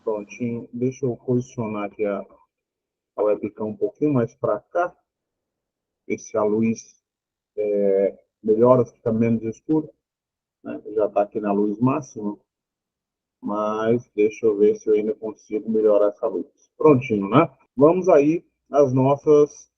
Prontinho. Deixa eu posicionar aqui a webcam um pouquinho mais para cá, ver se a luz melhora, fica menos escuro, né? Já está aqui na luz máxima, mas deixa eu ver se eu ainda consigo melhorar essa luz. Prontinho, né? Vamos aí aos nossos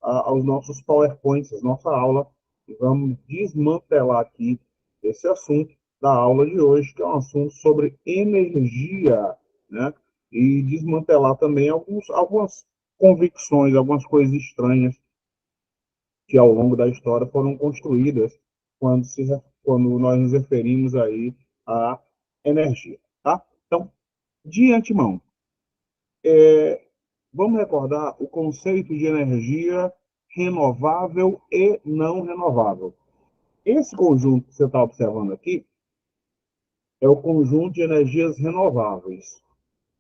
PowerPoints, a nossa aula, e vamos desmantelar aqui esse assunto da aula de hoje, que é um assunto sobre energia, né? E desmantelar também algumas convicções, algumas coisas estranhas que ao longo da história foram construídas quando, quando nós nos referimos aí à energia, tá? Então, de antemão, vamos recordar o conceito de energia renovável e não renovável. Esse conjunto que você está observando aqui é o conjunto de energias renováveis.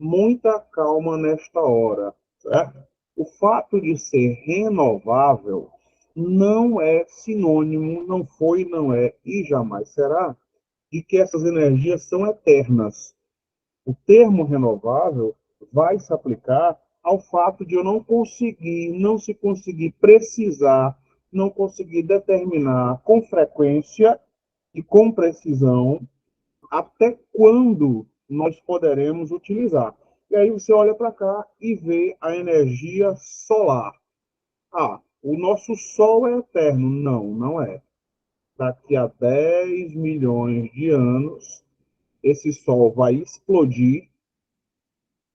Muita calma nesta hora, certo? O fato de ser renovável não é sinônimo, não foi, não é e jamais será, de que essas energias são eternas. O termo renovável vai se aplicar ao fato de eu não se conseguir precisar, não conseguir determinar com frequência e com precisão até quando nós poderemos utilizar. E aí você olha para cá e vê a energia solar. Ah, o nosso Sol é eterno. Não, não é. Daqui a 10 milhões de anos, esse Sol vai explodir,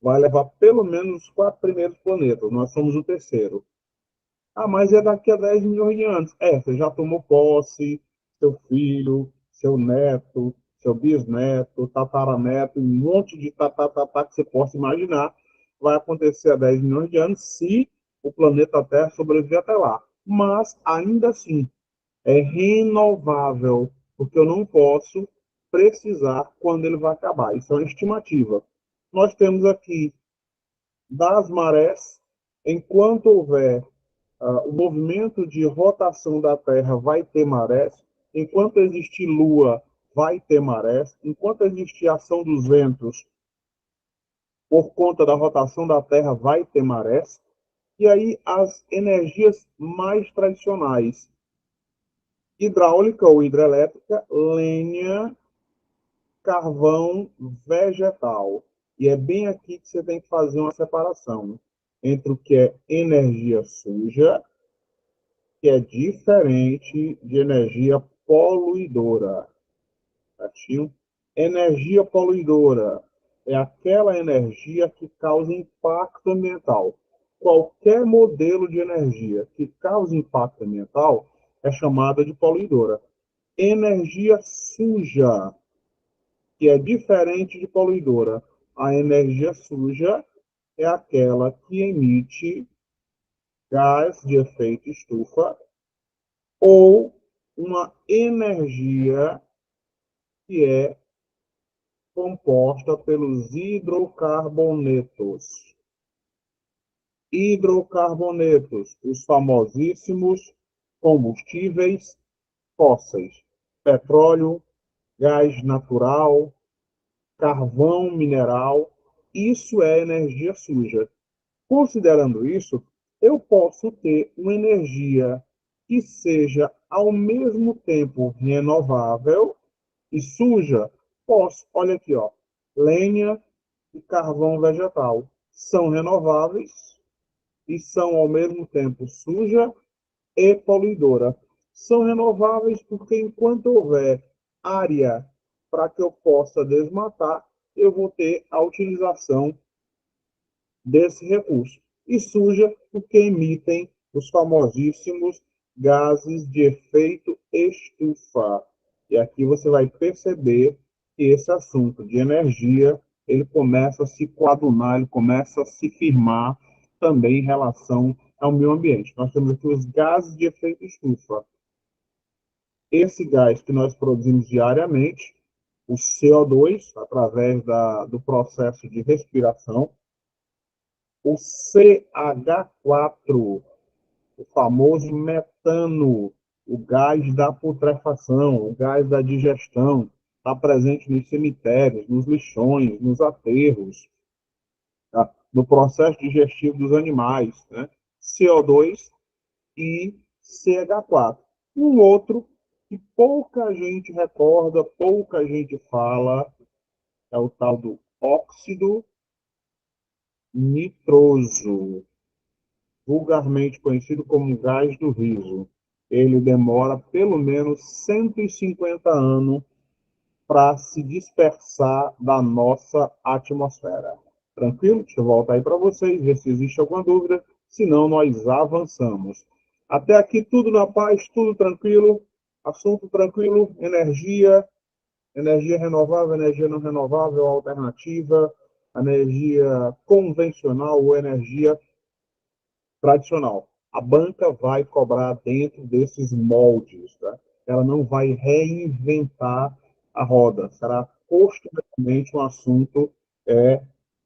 vai levar pelo menos os 4 primeiros planetas. Nós somos o terceiro. Ah, mas é daqui a 10 milhões de anos. É, você já tomou posse, seu filho, seu neto, seu bisneto, tataraneto, um monte de tatatatá que você possa imaginar, vai acontecer a 10 milhões de anos se o planeta Terra sobreviver até lá. Mas, ainda assim, é renovável, porque eu não posso precisar quando ele vai acabar. Isso é uma estimativa. Nós temos aqui das marés, enquanto houver o movimento de rotação da Terra vai ter marés, enquanto existir Lua, vai ter marés, enquanto existir ação dos ventos, por conta da rotação da Terra, vai ter marés, e aí as energias mais tradicionais, hidráulica ou hidrelétrica, lenha, carvão, vegetal. E é bem aqui que você tem que fazer uma separação entre o que é energia suja, que é diferente de energia poluidora. Certinho? Energia poluidora é aquela energia que causa impacto ambiental. Qualquer modelo de energia que cause impacto ambiental é chamada de poluidora. Energia suja, que é diferente de poluidora. A energia suja é aquela que emite gás de efeito estufa ou uma energia que é composta pelos hidrocarbonetos. Hidrocarbonetos, os famosíssimos combustíveis fósseis: petróleo, gás natural, carvão mineral. Isso é energia suja. Considerando isso, eu posso ter uma energia que seja ao mesmo tempo renovável e suja. Posso, olha aqui, ó, lenha e carvão vegetal são renováveis e são ao mesmo tempo suja e poluidora. São renováveis porque enquanto houver área para que eu possa desmatar, eu vou ter a utilização desse recurso. E suja porque emitem os famosíssimos gases de efeito estufa. E aqui você vai perceber que esse assunto de energia, ele começa a se coadunar, ele começa a se firmar também em relação ao meio ambiente. Nós temos aqui os gases de efeito estufa. Esse gás que nós produzimos diariamente, o CO2, através do processo de respiração, o CH4, o famoso metano, o gás da putrefação, o gás da digestão, está presente nos cemitérios, nos lixões, nos aterros. tá? No processo digestivo dos animais, né? CO2 e CH4. Um outro que pouca gente recorda, pouca gente fala, é o tal do óxido nitroso, vulgarmente conhecido como gás do riso. Ele demora pelo menos 150 anos para se dispersar da nossa atmosfera. Tranquilo? Deixa eu voltar aí para vocês, ver se existe alguma dúvida, senão nós avançamos. Até aqui tudo na paz, tudo tranquilo, assunto tranquilo, energia, energia renovável, energia não renovável, alternativa, energia convencional ou energia tradicional. A banca vai cobrar dentro desses moldes, tá? Ela não vai reinventar a roda. Será costumeiramente um assunto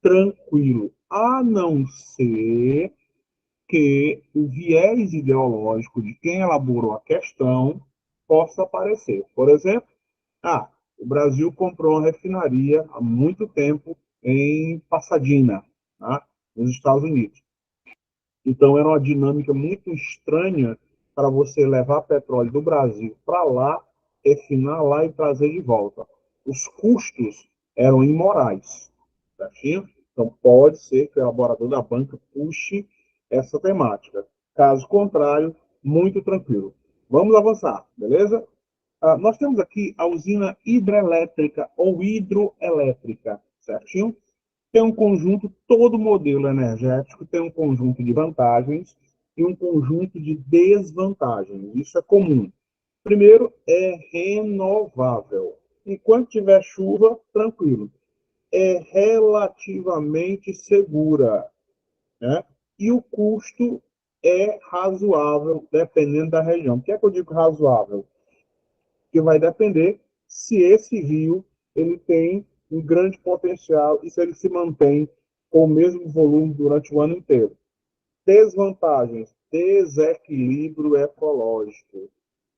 tranquilo, a não ser que o viés ideológico de quem elaborou a questão possa aparecer. Por exemplo, o Brasil comprou uma refinaria há muito tempo em Pasadena, tá? Nos Estados Unidos. Então, era uma dinâmica muito estranha para você levar petróleo do Brasil para lá, refinar lá e trazer de volta. Os custos eram imorais, certinho? Então, pode ser que o elaborador da banca puxe essa temática. Caso contrário, muito tranquilo. Vamos avançar, beleza? Nós temos aqui a usina hidrelétrica ou hidroelétrica, certinho? Tem um conjunto, todo modelo energético tem um conjunto de vantagens e um conjunto de desvantagens. Isso é comum. Primeiro, é renovável. Enquanto tiver chuva, tranquilo. É relativamente segura, né? E o custo é razoável, dependendo da região. Por que é que eu digo razoável? Que vai depender se esse rio ele tem um grande potencial e se ele se mantém com o mesmo volume durante o ano inteiro. Desvantagens: desequilíbrio ecológico.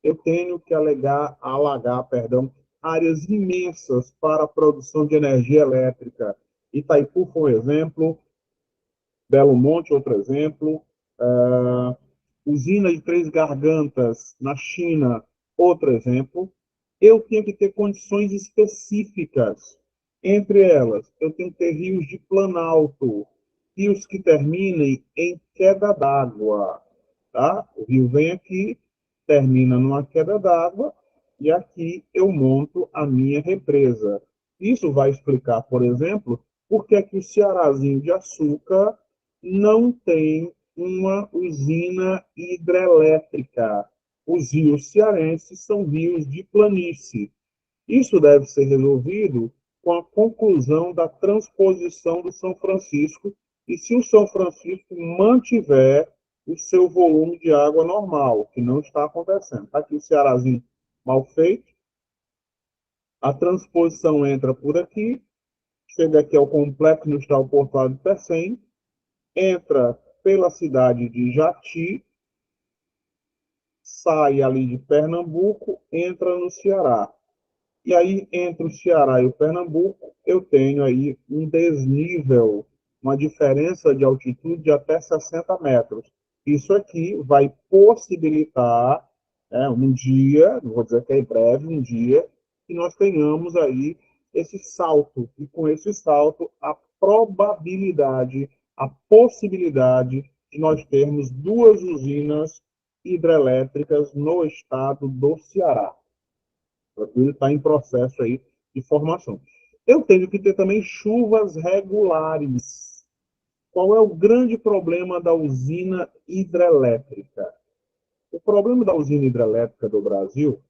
Eu tenho que alagar, áreas imensas para a produção de energia elétrica. Itaipu foi um exemplo, Belo Monte outro exemplo, usina de Três Gargantas, na China, outro exemplo. Eu tenho que ter condições específicas. Entre elas, eu tenho que ter rios de planalto, rios que terminem em queda d'água. Tá? O rio vem aqui, termina numa queda d'água, e aqui eu monto a minha represa. Isso vai explicar, por exemplo, por que é que o Cearazinho de Açúcar não tem uma usina hidrelétrica. Os rios cearenses são rios de planície. Isso deve ser resolvido com a conclusão da transposição do São Francisco e se o São Francisco mantiver o seu volume de água normal, que não está acontecendo. Está aqui o Cearazinho mal feito, a transposição entra por aqui, chega aqui ao complexo industrial portuário de Pecém, entra pela cidade de Jati, sai ali de Pernambuco, entra no Ceará. E aí, entre o Ceará e o Pernambuco, eu tenho aí um desnível, uma diferença de altitude de até 60 metros. Isso aqui vai possibilitar, um dia, não vou dizer que é breve, um dia, que nós tenhamos aí esse salto. E com esse salto, a probabilidade, a possibilidade de nós termos duas usinas hidrelétricas no estado do Ceará. Ele está em processo aí de formação. Eu tenho que ter também chuvas regulares. Qual é o grande problema da usina hidrelétrica? O problema da usina hidrelétrica do Brasil,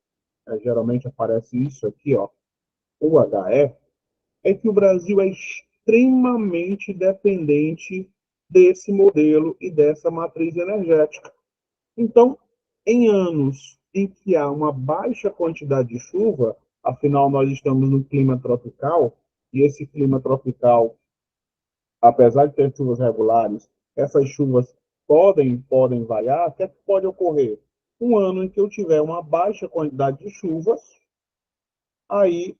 geralmente aparece isso aqui, ó, UHE, é que o Brasil é extremamente dependente desse modelo e dessa matriz energética. Então, em anos em que há uma baixa quantidade de chuva, afinal nós estamos no clima tropical, e esse clima tropical, apesar de ter chuvas regulares, essas chuvas podem variar, o que é que pode ocorrer? Um ano em que eu tiver uma baixa quantidade de chuvas, aí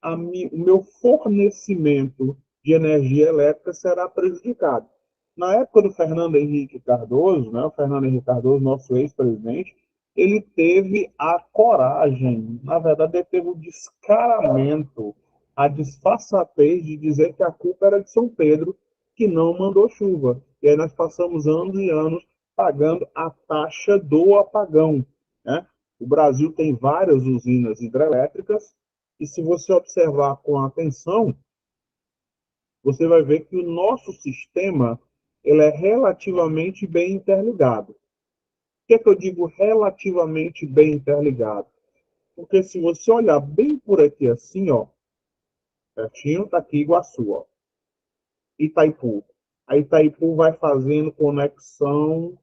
o meu fornecimento de energia elétrica será prejudicado. Na época do Fernando Henrique Cardoso, né, o Fernando Henrique Cardoso, nosso ex-presidente, ele teve a coragem, na verdade, ele teve o descaramento, a disfarçatez de dizer que a culpa era de São Pedro, que não mandou chuva. E aí nós passamos anos e anos pagando a taxa do apagão. Né? O Brasil tem várias usinas hidrelétricas, e se você observar com atenção, você vai ver que o nosso sistema ele é relativamente bem interligado. Por que, é que eu digo relativamente bem interligado? Porque se você olhar bem por aqui assim, ó, pertinho, tá aqui Iguaçu, ó, Itaipu. A Itaipu vai fazendo conexão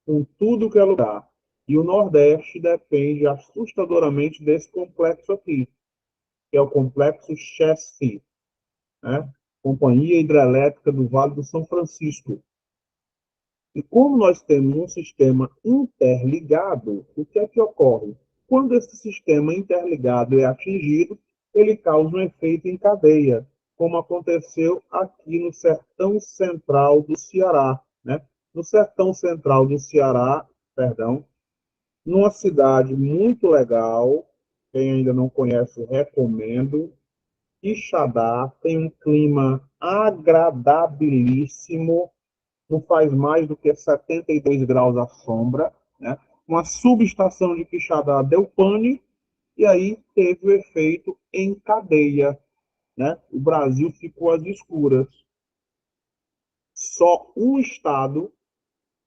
com tudo que é lugar. E o Nordeste depende assustadoramente desse complexo aqui, que é o complexo Chesf, né? Companhia Hidrelétrica do Vale do São Francisco. E como nós temos um sistema interligado, o que é que ocorre? Quando esse sistema interligado é atingido, ele causa um efeito em cadeia, como aconteceu aqui no sertão central do Ceará. Né? No sertão central do Ceará, perdão, numa cidade muito legal, quem ainda não conhece, recomendo. Quixadá tem um clima agradabilíssimo, não faz mais do que 72 graus à sombra, né? Uma subestação de Quixadá deu pane e aí teve o efeito em cadeia, né? O Brasil ficou às escuras. Só um estado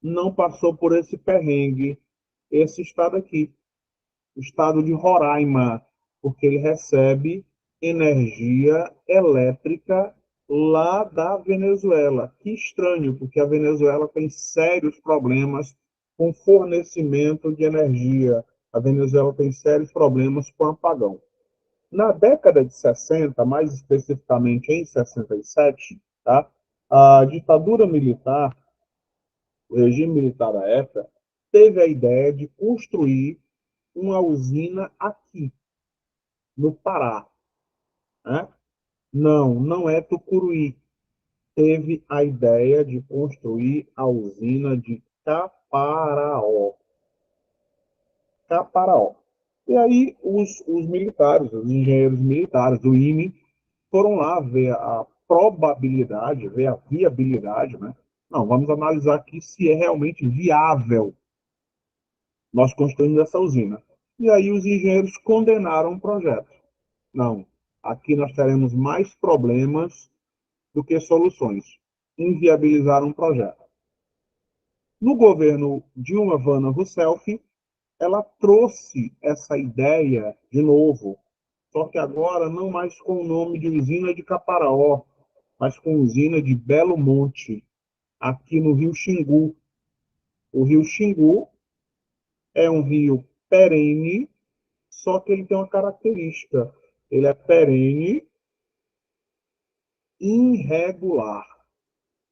não passou por esse perrengue, esse estado aqui, o estado de Roraima, porque ele recebe energia elétrica lá da Venezuela. Que estranho, porque a Venezuela tem sérios problemas com fornecimento de energia. A Venezuela tem sérios problemas com apagão. Na década de 60, mais especificamente em 67, tá, a ditadura militar, o regime militar da época, teve a ideia de construir uma usina aqui, no Pará. Né? Não, não é Tucuruí. Teve a ideia de construir a usina de Caparaó. Caparaó. E aí os militares, os engenheiros militares do IME, foram lá ver a probabilidade, ver a viabilidade, né? Não, vamos analisar aqui se é realmente viável nós construímos essa usina. E aí os engenheiros condenaram o projeto. Não, aqui nós teremos mais problemas do que soluções. Inviabilizaram um projeto. No governo Dilma Vana Rousseff, ela trouxe essa ideia de novo, só que agora não mais com o nome de usina de Caparaó, mas com usina de Belo Monte, aqui no Rio Xingu. O Rio Xingu é um rio perene, só que ele tem uma característica. Ele é perene, irregular.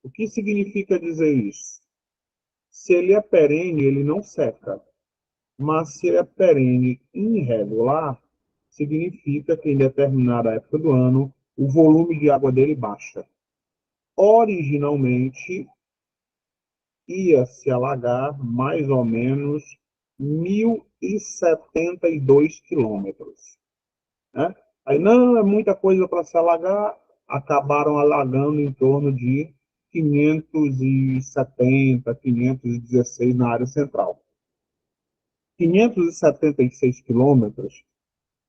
O que significa dizer isso? Se ele é perene, ele não seca. Mas se ele é perene irregular, significa que em determinada época do ano, o volume de água dele baixa. Originalmente, ia se alagar mais ou menos 1.072 quilômetros. Né? Aí, não, é muita coisa para se alagar, acabaram alagando em torno de 570, 516 na área central. 576 quilômetros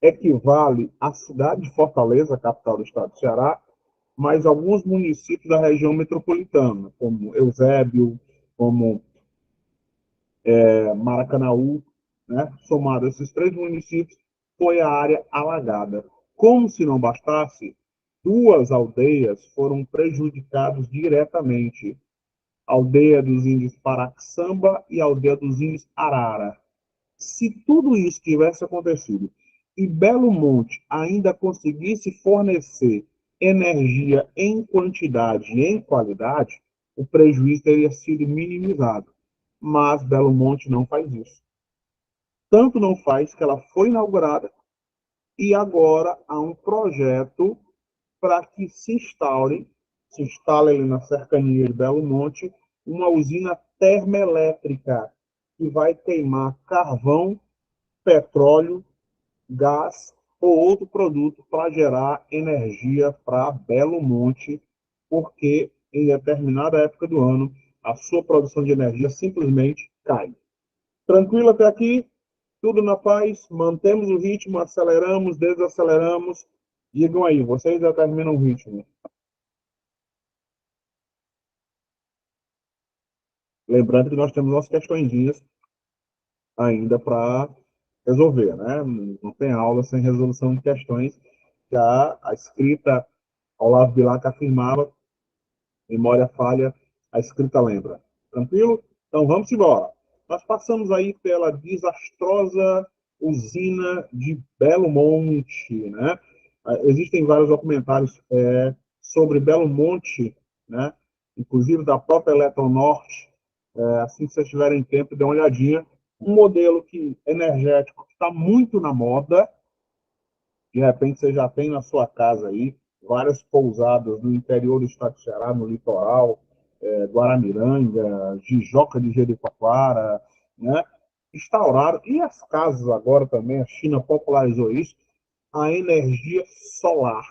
equivale à cidade de Fortaleza, capital do estado do Ceará, mais alguns municípios da região metropolitana, como Eusébio, como Maracanaú, né? Somado a esses três municípios, foi a área alagada. Como se não bastasse, duas aldeias foram prejudicadas diretamente. A aldeia dos índios Paraxamba e a aldeia dos índios Arara. Se tudo isso tivesse acontecido e Belo Monte ainda conseguisse fornecer energia em quantidade e em qualidade, o prejuízo teria sido minimizado. Mas Belo Monte não faz isso. Tanto não faz que ela foi inaugurada e agora há um projeto para que se instale ali na cercania de Belo Monte, uma usina termoelétrica que vai queimar carvão, petróleo, gás ou outro produto para gerar energia para Belo Monte, porque em determinada época do ano a sua produção de energia simplesmente cai. Tranquilo até aqui? Tudo na paz? Mantemos o ritmo, aceleramos, desaceleramos. Digam aí, vocês determinam o ritmo. Lembrando que nós temos umas questõezinhas ainda para resolver, né? Não tem aula sem resolução de questões. Já a escrita, Olavo Bilac afirmava, memória falha, a escrita lembra. Tranquilo? Então vamos embora. Nós passamos aí pela desastrosa usina de Belo Monte, né? Existem vários documentários sobre Belo Monte, né? Inclusive da própria Eletronorte. Assim que vocês tiverem tempo, dê uma olhadinha. Um modelo energético que está muito na moda. De repente você já tem na sua casa aí várias pousadas no interior do estado de Ceará, no litoral, Guaramiranga, Jijoca de Jericoacoara, né? Instauraram, e as casas agora também, a China popularizou isso, a energia solar,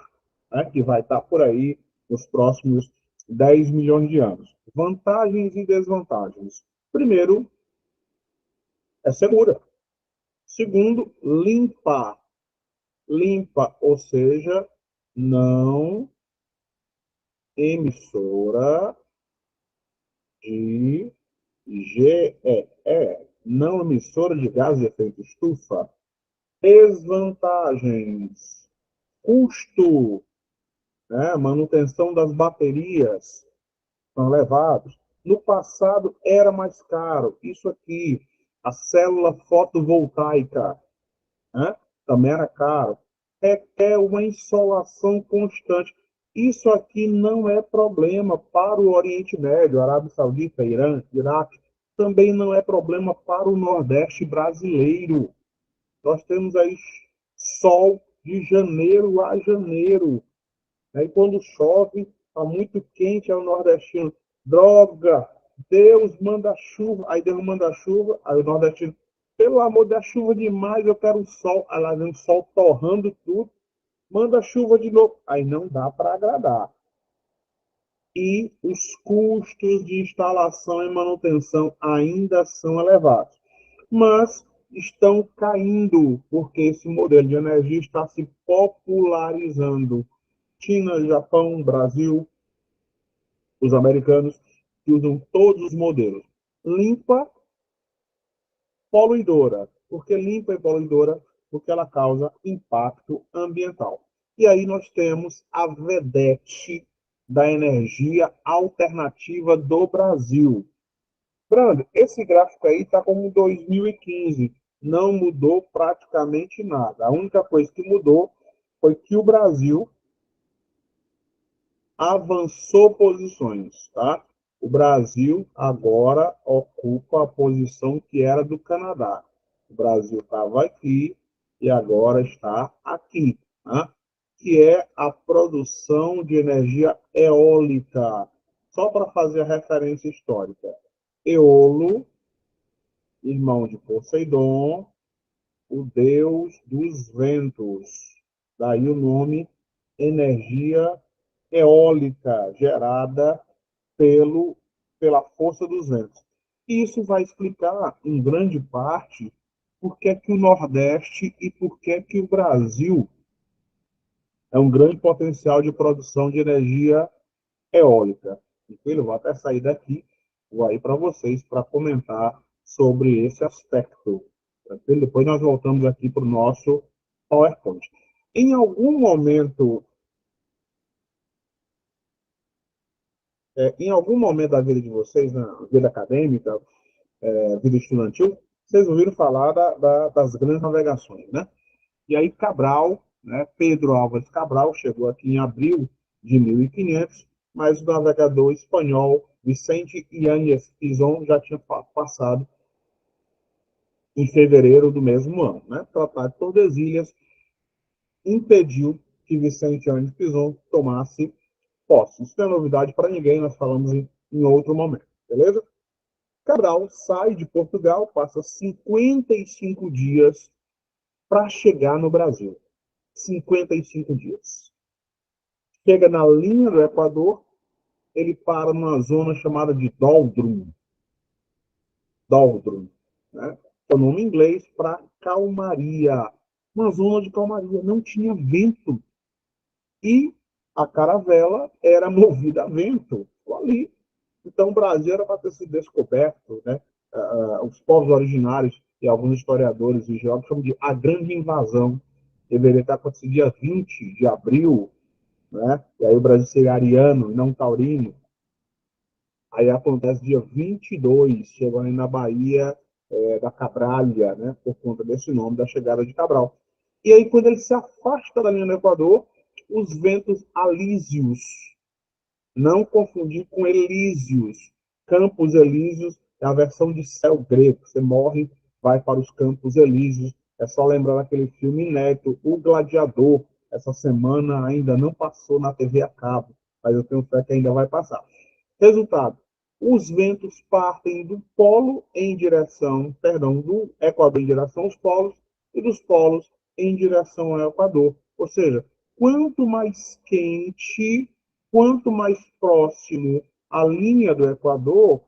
né? Que vai estar por aí nos próximos 10 milhões de anos. Vantagens e desvantagens. Primeiro, é segura. Segundo, limpa. Limpa, ou seja, não emissora de GEE, não emissora de gás de efeito estufa. Desvantagens: custo, né? Manutenção das baterias são elevados. No passado era mais caro. Isso aqui, a célula fotovoltaica, né? Também era caro. Requer uma insolação constante. Isso aqui não é problema para o Oriente Médio, Arábia Saudita, Irã, Iraque. Também não é problema para o Nordeste brasileiro. Nós temos aí sol de janeiro a janeiro. Aí quando chove, está muito quente, é o nordestino. Droga! Deus manda chuva. Aí Deus manda chuva, aí o nordestino, pelo amor da chuva demais, eu quero um sol. Aí lá vem o sol torrando tudo, manda chuva de novo. Aí não dá para agradar. E os custos de instalação e manutenção ainda são elevados. Mas estão caindo, porque esse modelo de energia está se popularizando. China, Japão, Brasil, os americanos, que usam todos os modelos. Limpa, poluidora. Por que limpa e poluidora? Porque ela causa impacto ambiental. E aí nós temos a vedete da energia alternativa do Brasil. Brando, esse gráfico aí está como 2015. Não mudou praticamente nada. A única coisa que mudou foi que o Brasil avançou posições, tá? O Brasil agora ocupa a posição que era do Canadá. O Brasil estava aqui e agora está aqui, tá? Que é a produção de energia eólica. Só para fazer a referência histórica. Eolo, irmão de Poseidon, o deus dos ventos. Daí o nome energia eólica gerada pela força dos ventos. E isso vai explicar, em grande parte, por que, que o Nordeste e por que, que o Brasil é um grande potencial de produção de energia eólica. Eu vou até sair daqui, vou aí para vocês para comentar sobre esse aspecto. Tranquilo? Depois nós voltamos aqui para o nosso PowerPoint. Em algum momento, em algum momento da vida de vocês, na vida acadêmica, vida estudantil, vocês ouviram falar das grandes navegações, né? E aí Cabral, né, Pedro Álvares Cabral, chegou aqui em abril de 1500, mas o navegador espanhol Vicente Yáñez Pizón já tinha passado em fevereiro do mesmo ano. Né? O Tratado de Tordesilhas impediu que Vicente Anes Pison tomasse posse. Isso não é novidade para ninguém, nós falamos em outro momento, beleza? Cabral sai de Portugal, passa 55 dias para chegar no Brasil. 55 dias. Chega na linha do Equador, ele para numa zona chamada de Doldrum. Doldrum, né? É o nome inglês para calmaria. Uma zona de calmaria. Não tinha vento. E a caravela era movida a vento. Ali. Então, o Brasil era para ter sido descoberto, né? Os povos originários, e alguns historiadores e geólogos chamam de a grande invasão. Deveria ter acontecido dia 20 de abril, né? E aí o Brasil seria ariano, não taurino. Aí acontece dia 22, chegando aí na Bahia da Cabralha, né? Por conta desse nome, da chegada de Cabral. E aí, quando ele se afasta da linha do Equador, os ventos alísios, não confundir com Elísios. Campos Elíseos é a versão de céu grego. Você morre, vai para os Campos Elíseos. É só lembrar daquele filme inédito, O Gladiador. Essa semana ainda não passou na TV a cabo, mas eu tenho fé que ainda vai passar. Resultado: os ventos partem do polo em direção, perdão, do Equador em direção aos polos e dos polos em direção ao Equador. Ou seja, quanto mais quente, quanto mais próximo à linha do Equador,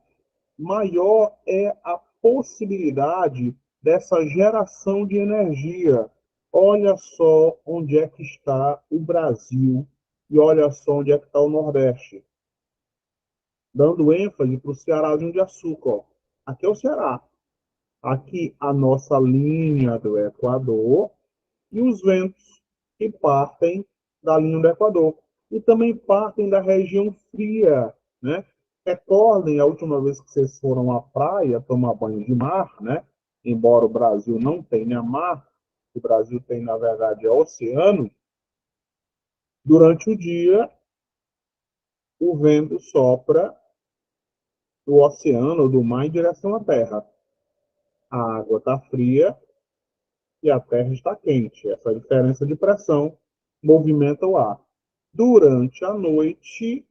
maior é a possibilidade dessa geração de energia. Olha só onde é que está o Brasil e olha só onde é que está o Nordeste. Dando ênfase para o Cearazinho de açúcar. Ó. Aqui é o Ceará. Aqui a nossa linha do Equador e os ventos que partem da linha do Equador. E também partem da região fria, né? Recordem a última vez que vocês foram à praia tomar banho de mar, né? Embora o Brasil não tenha mar, o Brasil tem, na verdade, é oceano. Durante o dia, o vento sopra do oceano, do mar, em direção à terra. A água está fria e a terra está quente. Essa diferença de pressão movimenta o ar. Durante a noite,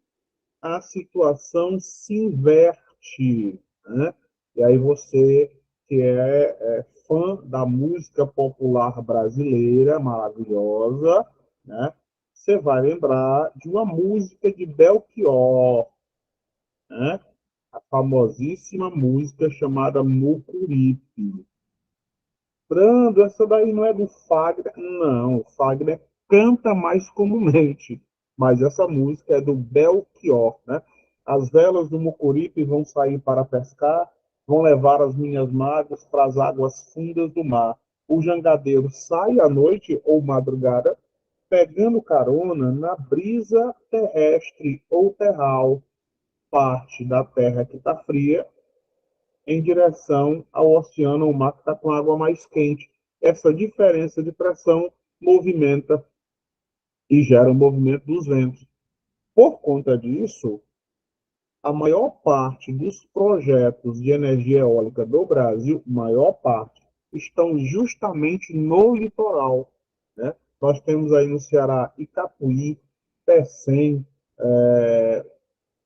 a situação se inverte. Né? E aí você, que é fã da música popular brasileira, maravilhosa, né? Você vai lembrar de uma música de Belchior, né? A famosíssima música chamada Mucuripe. Brando, essa daí não é do Fagner. Não, o Fagner canta mais comumente. Mas essa música é do Belchior, né? As velas do Mucuripe vão sair para pescar, vão levar as minhas mágoas para as águas fundas do mar. O jangadeiro sai à noite ou madrugada, pegando carona na brisa terrestre ou terral, parte da terra que está fria, em direção ao oceano, o mar que está com água mais quente. Essa diferença de pressão movimenta e gera o movimento dos ventos. Por conta disso, a maior parte dos projetos de energia eólica do Brasil, maior parte, estão justamente no litoral. Né? Nós temos aí no Ceará Icapuí, Pecém,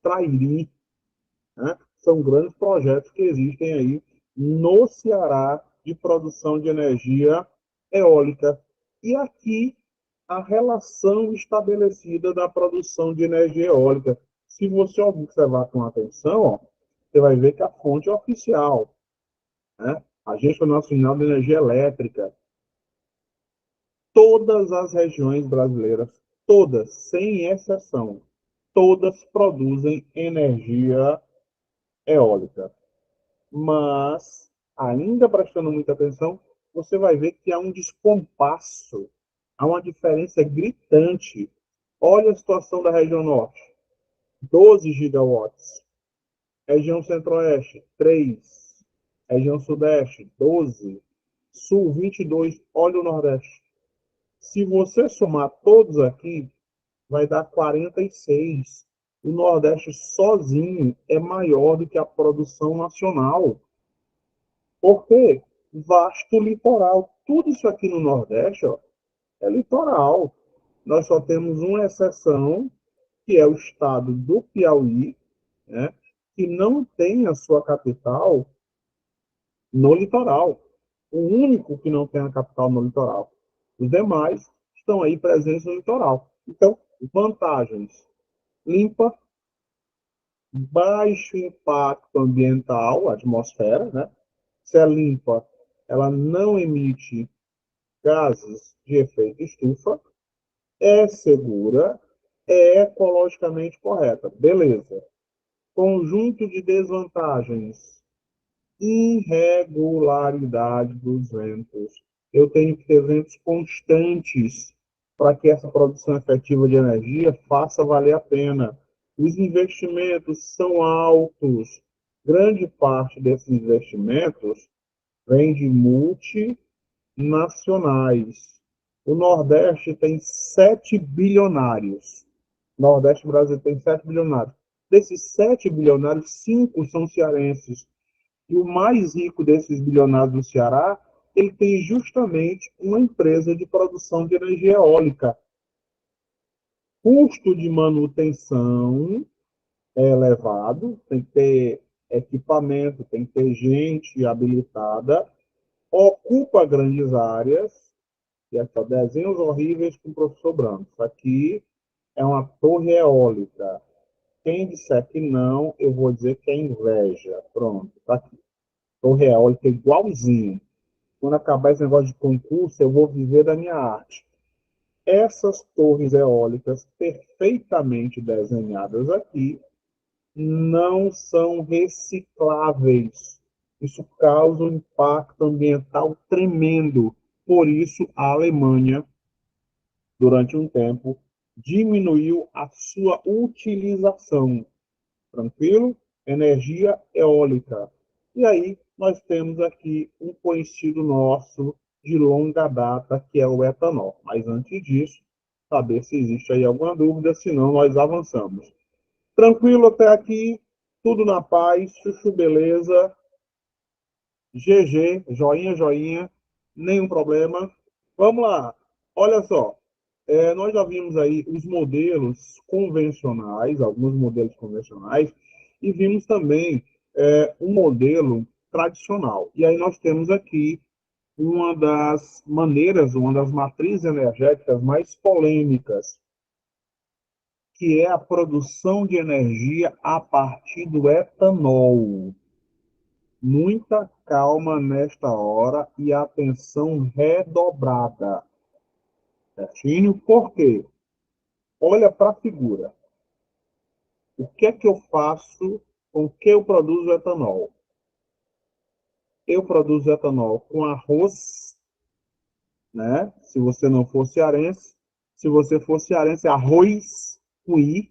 Trairi, né? São grandes projetos que existem aí no Ceará de produção de energia eólica. E aqui a relação estabelecida da produção de energia eólica. Se você observar com atenção, ó, você vai ver que a fonte é oficial, né? Agência Nacional de Energia Elétrica. Todas as regiões brasileiras, todas, sem exceção, todas produzem energia eólica. Mas, ainda prestando muita atenção, você vai ver que há um descompasso, há uma diferença gritante. Olha a situação da região norte, 12 gigawatts. Região centro-oeste, 3. Região sudeste, 12. Sul, 22. Olha o nordeste. Se você somar todos aqui, vai dar 46. O nordeste sozinho é maior do que a produção nacional. Por quê? Vasto litoral. Tudo isso aqui no Nordeste, ó, é litoral. nós só temos uma exceção, que é o estado do Piauí, né, que não tem a sua capital no litoral. O único que não tem a capital no litoral. Os demais estão aí presentes no litoral. Então, vantagens: limpa, baixo impacto ambiental, atmosfera, né? Se é limpa, ela não emite gases de efeito estufa, é segura, é ecologicamente correta. Beleza. Conjunto de desvantagens: irregularidade dos ventos. Eu tenho que ter ventos constantes para que essa produção efetiva de energia faça valer a pena. Os investimentos são altos. Grande parte desses investimentos vem de multinacionais. O Nordeste tem 7 bilionários. O Nordeste brasileiro tem 7 bilionários. Desses 7 bilionários, 5 são cearenses. E o mais rico desses bilionários do Ceará, ele tem justamente uma empresa de produção de energia eólica. Custo de manutenção é elevado, tem que ter equipamento, tem que ter gente habilitada, ocupa grandes áreas, e é só desenhos horríveis com o professor Branco. Isso aqui é uma torre eólica. Quem disser que não, eu vou dizer que é inveja. Pronto, tá aqui. Torre eólica igualzinho. Quando acabar esse negócio de concurso, eu vou viver da minha arte. Essas torres eólicas perfeitamente desenhadas aqui não são recicláveis. Isso causa um impacto ambiental tremendo. Por isso, a Alemanha, durante um tempo, diminuiu a sua utilização. Tranquilo? Energia eólica. E aí, nós temos aqui um conhecido nosso de longa data, que é o etanol. Mas antes disso, saber se existe aí alguma dúvida, senão nós avançamos. Tranquilo até aqui? Tudo na paz, chuchu beleza, GG, joinha, joinha, nenhum problema. Vamos lá. Olha só, nós já vimos aí os modelos convencionais, alguns modelos convencionais, e vimos também um modelo tradicional. E aí nós temos aqui uma das maneiras, uma das matrizes energéticas mais polêmicas, que é a produção de energia a partir do etanol. Muita calma nesta hora e atenção redobrada. Certinho? Por quê? Olha para a figura. O que é que eu faço com que eu produzo etanol? Eu produzo etanol com arroz, né? Se você não for cearense. Se você for cearense, arroz com I.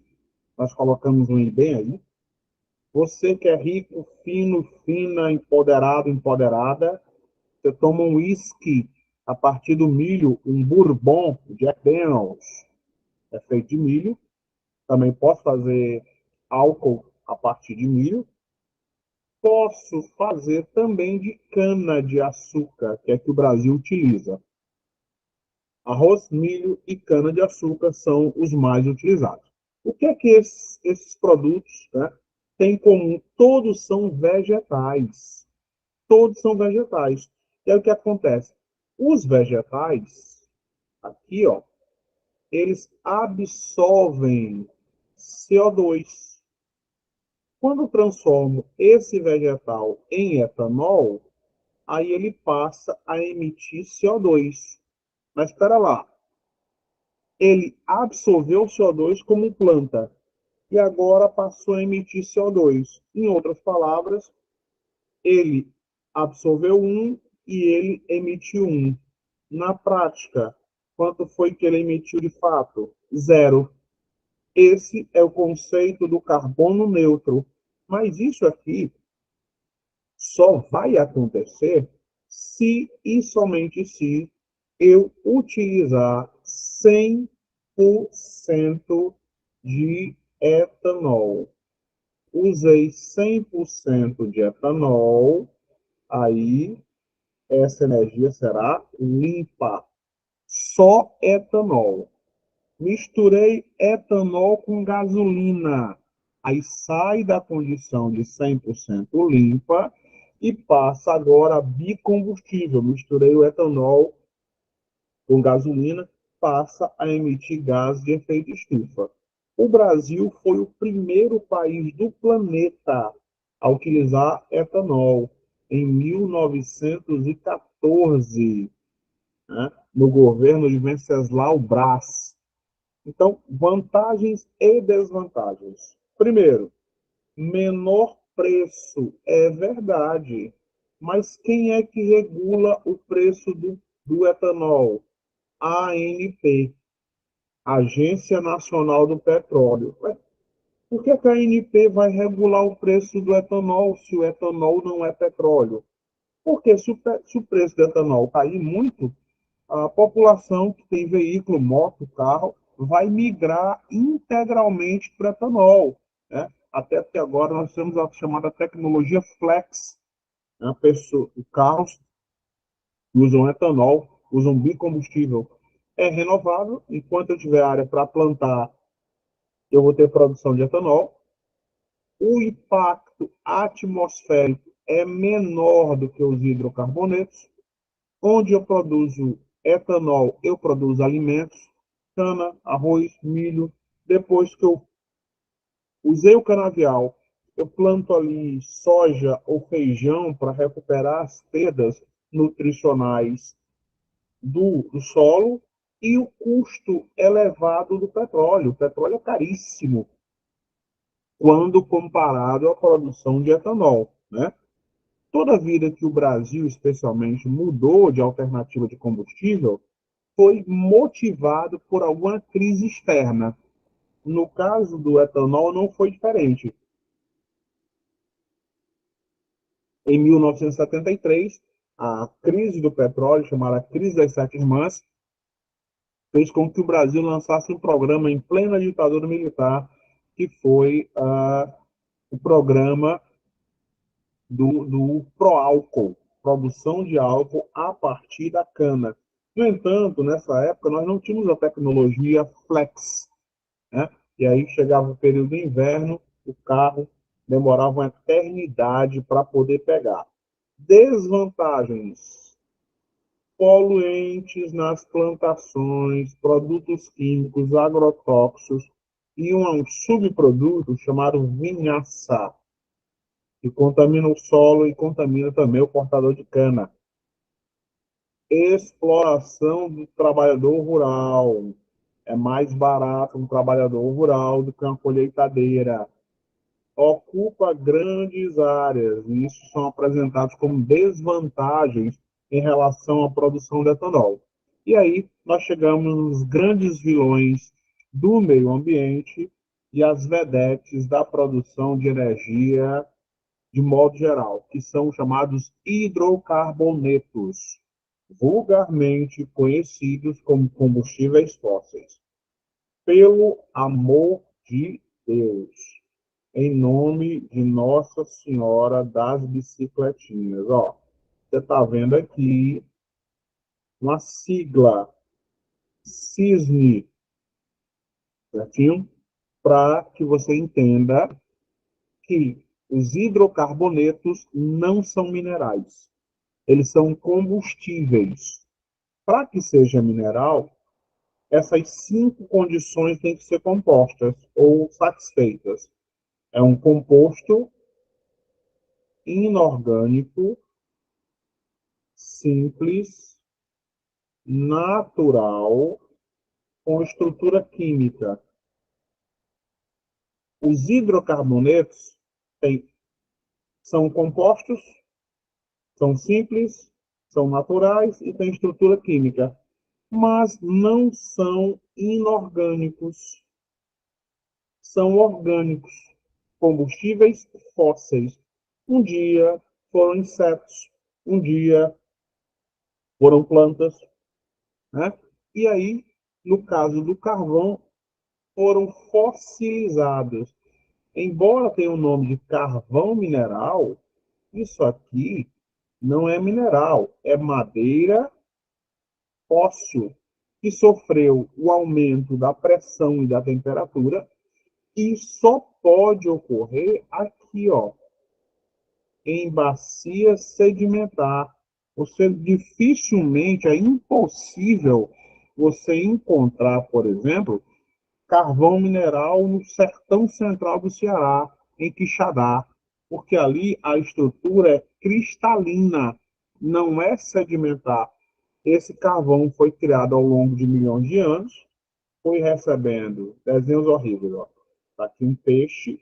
Nós colocamos um I bem aí. Você que é rico, fino, fina, empoderado, empoderada, você toma um whisky a partir do milho, um bourbon, Jack Daniels, é feito de milho. Também posso fazer álcool a partir de milho. Posso fazer também de cana de açúcar, que é que o Brasil utiliza. Arroz, milho e cana de açúcar são os mais utilizados. O que é que esses produtos, né, têm em comum? Todos são vegetais. Todos são vegetais. E aí o que acontece? Os vegetais, aqui, ó, eles absorvem CO2. Quando transformo esse vegetal em etanol, aí ele passa a emitir CO2. Mas espera lá, ele absorveu o CO2 como planta e agora passou a emitir CO2. Em outras palavras, ele absorveu um e ele emitiu um. Na prática, quanto foi que ele emitiu de fato? Zero. Esse é o conceito do carbono neutro. Mas isso aqui só vai acontecer se e somente se eu utilizar 100% de etanol. Usei 100% de etanol, aí essa energia será limpa. Só etanol. Misturei etanol com gasolina. Aí sai da condição de 100% limpa e passa agora a bicombustível. Misturei o etanol com gasolina, passa a emitir gás de efeito estufa. O Brasil foi o primeiro país do planeta a utilizar etanol em 1914, né, no governo de Venceslau Braz. Então, vantagens e desvantagens. Primeiro, menor preço, é verdade. Mas quem é que regula o preço do etanol? A ANP, Agência Nacional do Petróleo. Por que a ANP vai regular o preço do etanol se o etanol não é petróleo? Porque se o preço do etanol cair muito, a população que tem veículo, moto, carro, vai migrar integralmente para o etanol, né? Até porque agora nós temos a chamada tecnologia flex, né? Carros usam etanol, usam bicombustível. É renovável, enquanto eu tiver área para plantar, eu vou ter produção de etanol. O impacto atmosférico é menor do que os hidrocarbonetos. Onde eu produzo etanol, eu produzo alimentos, cana, arroz, milho. Depois que eu usei o canavial, eu planto ali soja ou feijão para recuperar as perdas nutricionais do solo e o custo elevado do petróleo. O petróleo é caríssimo quando comparado à produção de etanol, né? Toda vida que o Brasil, especialmente, mudou de alternativa de combustível, foi motivado por alguma crise externa. No caso do etanol, não foi diferente. Em 1973, a crise do petróleo, chamada Crise das Sete Irmãs, fez com que o Brasil lançasse um programa em plena ditadura militar, que foi o programa do Proálcool, produção de álcool a partir da cana. No entanto, nessa época, nós não tínhamos a tecnologia flex, né? E aí chegava o período de inverno, o carro demorava uma eternidade para poder pegar. Desvantagens: poluentes nas plantações, produtos químicos, agrotóxicos e um subproduto chamado vinhaça, que contamina o solo e contamina também o cortador de cana. Exploração do trabalhador rural. É mais barato um trabalhador rural do que uma colheitadeira. Ocupa grandes áreas, e isso são apresentados como desvantagens em relação à produção de etanol. E aí nós chegamos nos grandes vilões do meio ambiente e as vedetes da produção de energia de modo geral, que são chamados hidrocarbonetos, vulgarmente conhecidos como combustíveis fósseis. Pelo amor de Deus, em nome de Nossa Senhora das Bicicletinhas. Ó, você está vendo aqui uma sigla, CISNE, certinho? Para que você entenda que os hidrocarbonetos não são minerais, eles são combustíveis. Para que seja mineral, essas cinco condições têm que ser compostas ou satisfeitas. É um composto inorgânico, simples, natural, com estrutura química. Os hidrocarbonetos são compostos, são simples, são naturais e têm estrutura química, mas não são inorgânicos, são orgânicos, combustíveis fósseis. Um dia foram insetos, um dia foram plantas, né? E aí, no caso do carvão, foram fossilizados. Embora tenha o nome de carvão mineral, isso aqui não é mineral, é madeira fóssil. que sofreu o aumento da pressão e da temperatura, e só pode ocorrer aqui, ó, em bacia sedimentar. Você dificilmente, é impossível você encontrar, por exemplo, carvão mineral no sertão central do Ceará, em Quixadá, porque ali a estrutura é cristalina, não é sedimentar. Esse carvão foi criado ao longo de milhões de anos, foi recebendo desenhos horríveis. Ó. Tá aqui um peixe,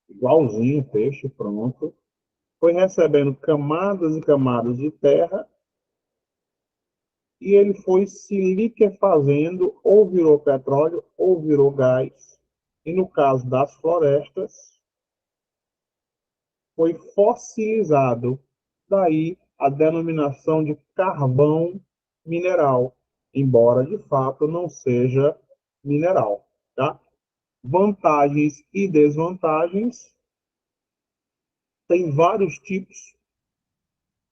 igualzinho peixe, pronto. Foi recebendo camadas e camadas de terra e ele foi se liquefazendo, ou virou petróleo, ou virou gás. E no caso das florestas, foi fossilizado. Daí a denominação de carvão mineral, embora de fato não seja mineral. Tá? Vantagens e desvantagens, tem vários tipos.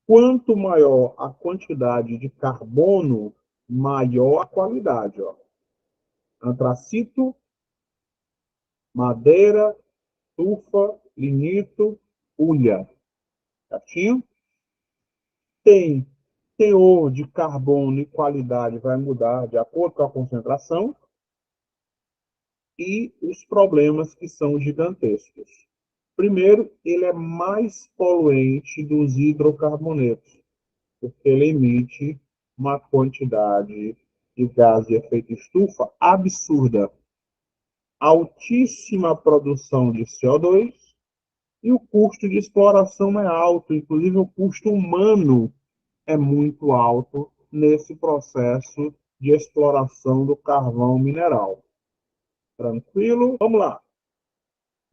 Quanto maior a quantidade de carbono, maior a qualidade. Ó. Antracito, madeira, tufa, lignito, hulha. Certinho? Tem teor de carbono e qualidade vai mudar de acordo com a concentração e os problemas que são gigantescos. Primeiro, ele é mais poluente dos hidrocarbonetos, porque ele emite uma quantidade de gás de efeito estufa absurda. Altíssima produção de CO2 e o custo de exploração é alto, inclusive o custo humano é muito alto nesse processo de exploração do carvão mineral. Tranquilo? Vamos lá.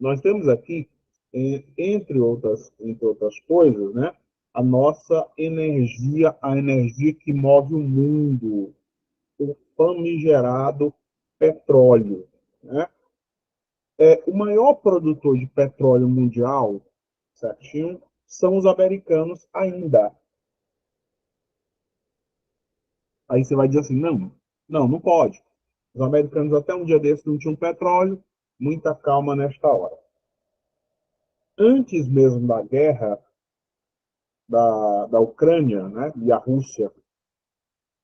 Nós temos aqui, entre outras coisas, né, a nossa energia, a energia que move o mundo, o famigerado petróleo. Né? O maior produtor de petróleo mundial, certinho, são os americanos ainda. Aí você vai dizer assim, não pode. Os americanos até um dia desse não tinham petróleo, muita calma nesta hora. Antes mesmo da guerra da Ucrânia, né, e a Rússia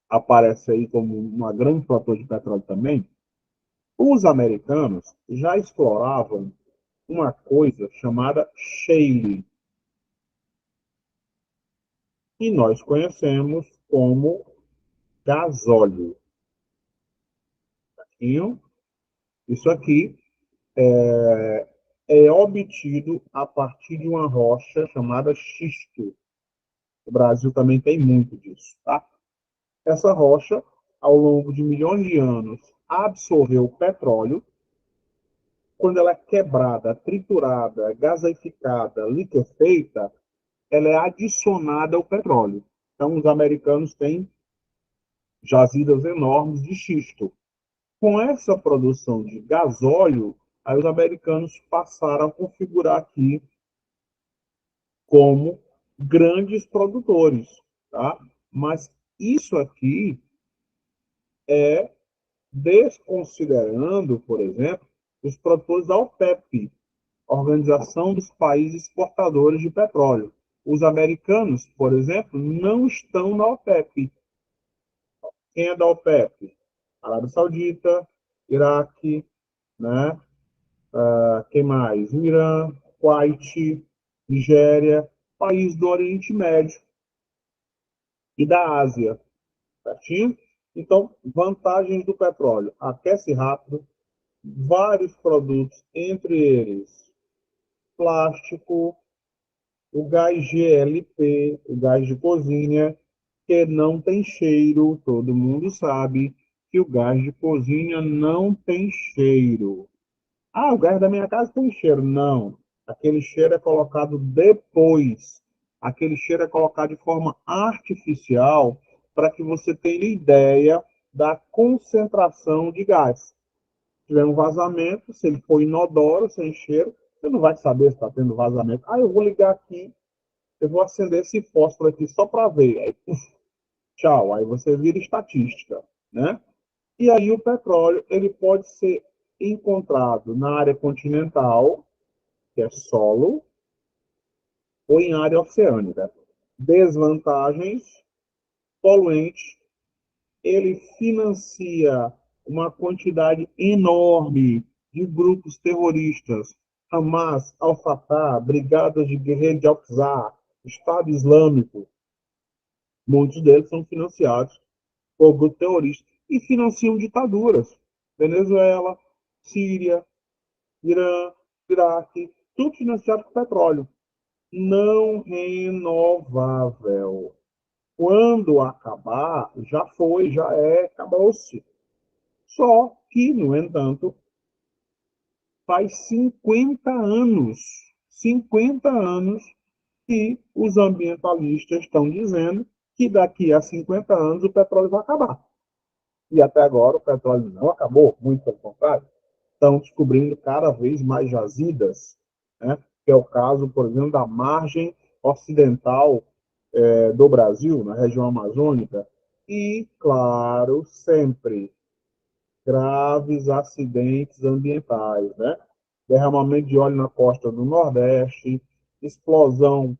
aparece aí como uma grande produtor de petróleo também, os americanos já exploravam uma coisa chamada shale, que nós conhecemos como gasóleo. Isso aqui é obtido a partir de uma rocha chamada xisto. O Brasil também tem muito disso, tá? Essa rocha, ao longo de milhões de anos, absorveu o petróleo. Quando ela é quebrada, triturada, gaseificada, liquefeita, ela é adicionada ao petróleo. Então, os americanos têm jazidas enormes de xisto. Com essa produção de gasóleo, aí os americanos passaram a configurar aqui como grandes produtores, tá? Mas isso aqui é desconsiderando, por exemplo, os produtores da OPEP, Organização dos Países Exportadores de Petróleo. Os americanos, por exemplo, não estão na OPEP. Quem é da OPEP? Arábia Saudita, Iraque, né? Quem mais? O Irã, Kuwait, Nigéria, país do Oriente Médio e da Ásia, certinho? Então, vantagens do petróleo: aquece rápido, vários produtos, entre eles plástico, o gás GLP, o gás de cozinha, que não tem cheiro, todo mundo sabe que o gás de cozinha não tem cheiro. Ah, o gás da minha casa tem cheiro. Não. Aquele cheiro é colocado depois. Aquele cheiro é colocado de forma artificial para que você tenha ideia da concentração de gás. Se tiver um vazamento, se ele for inodoro, sem cheiro, você não vai saber se está tendo vazamento. Ah, eu vou ligar aqui, eu vou acender esse fósforo aqui só para ver. Aí, Tchau, aí você vira estatística, né? E aí o petróleo, ele pode ser encontrado na área continental, que é solo, ou em área oceânica. Desvantagens: poluente, ele financia uma quantidade enorme de grupos terroristas, Hamas, Al-Fatah, Brigadas de Guerreiro de Al-Qassam, Estado Islâmico. Muitos deles são financiados por grupos terroristas e financiam ditaduras. Venezuela, Síria, Irã, Iraque, tudo financiado por petróleo. Não renovável. Quando acabar, já foi, já é, acabou-se. Só que, no entanto, faz 50 anos que os ambientalistas estão dizendo que daqui a 50 anos o petróleo vai acabar. E até agora o petróleo não acabou, muito pelo contrário. Estão descobrindo cada vez mais jazidas, né? Que é o caso, por exemplo, da margem ocidental do Brasil, na região amazônica. E, claro, sempre graves acidentes ambientais, né? Derramamento de óleo na costa do Nordeste, explosão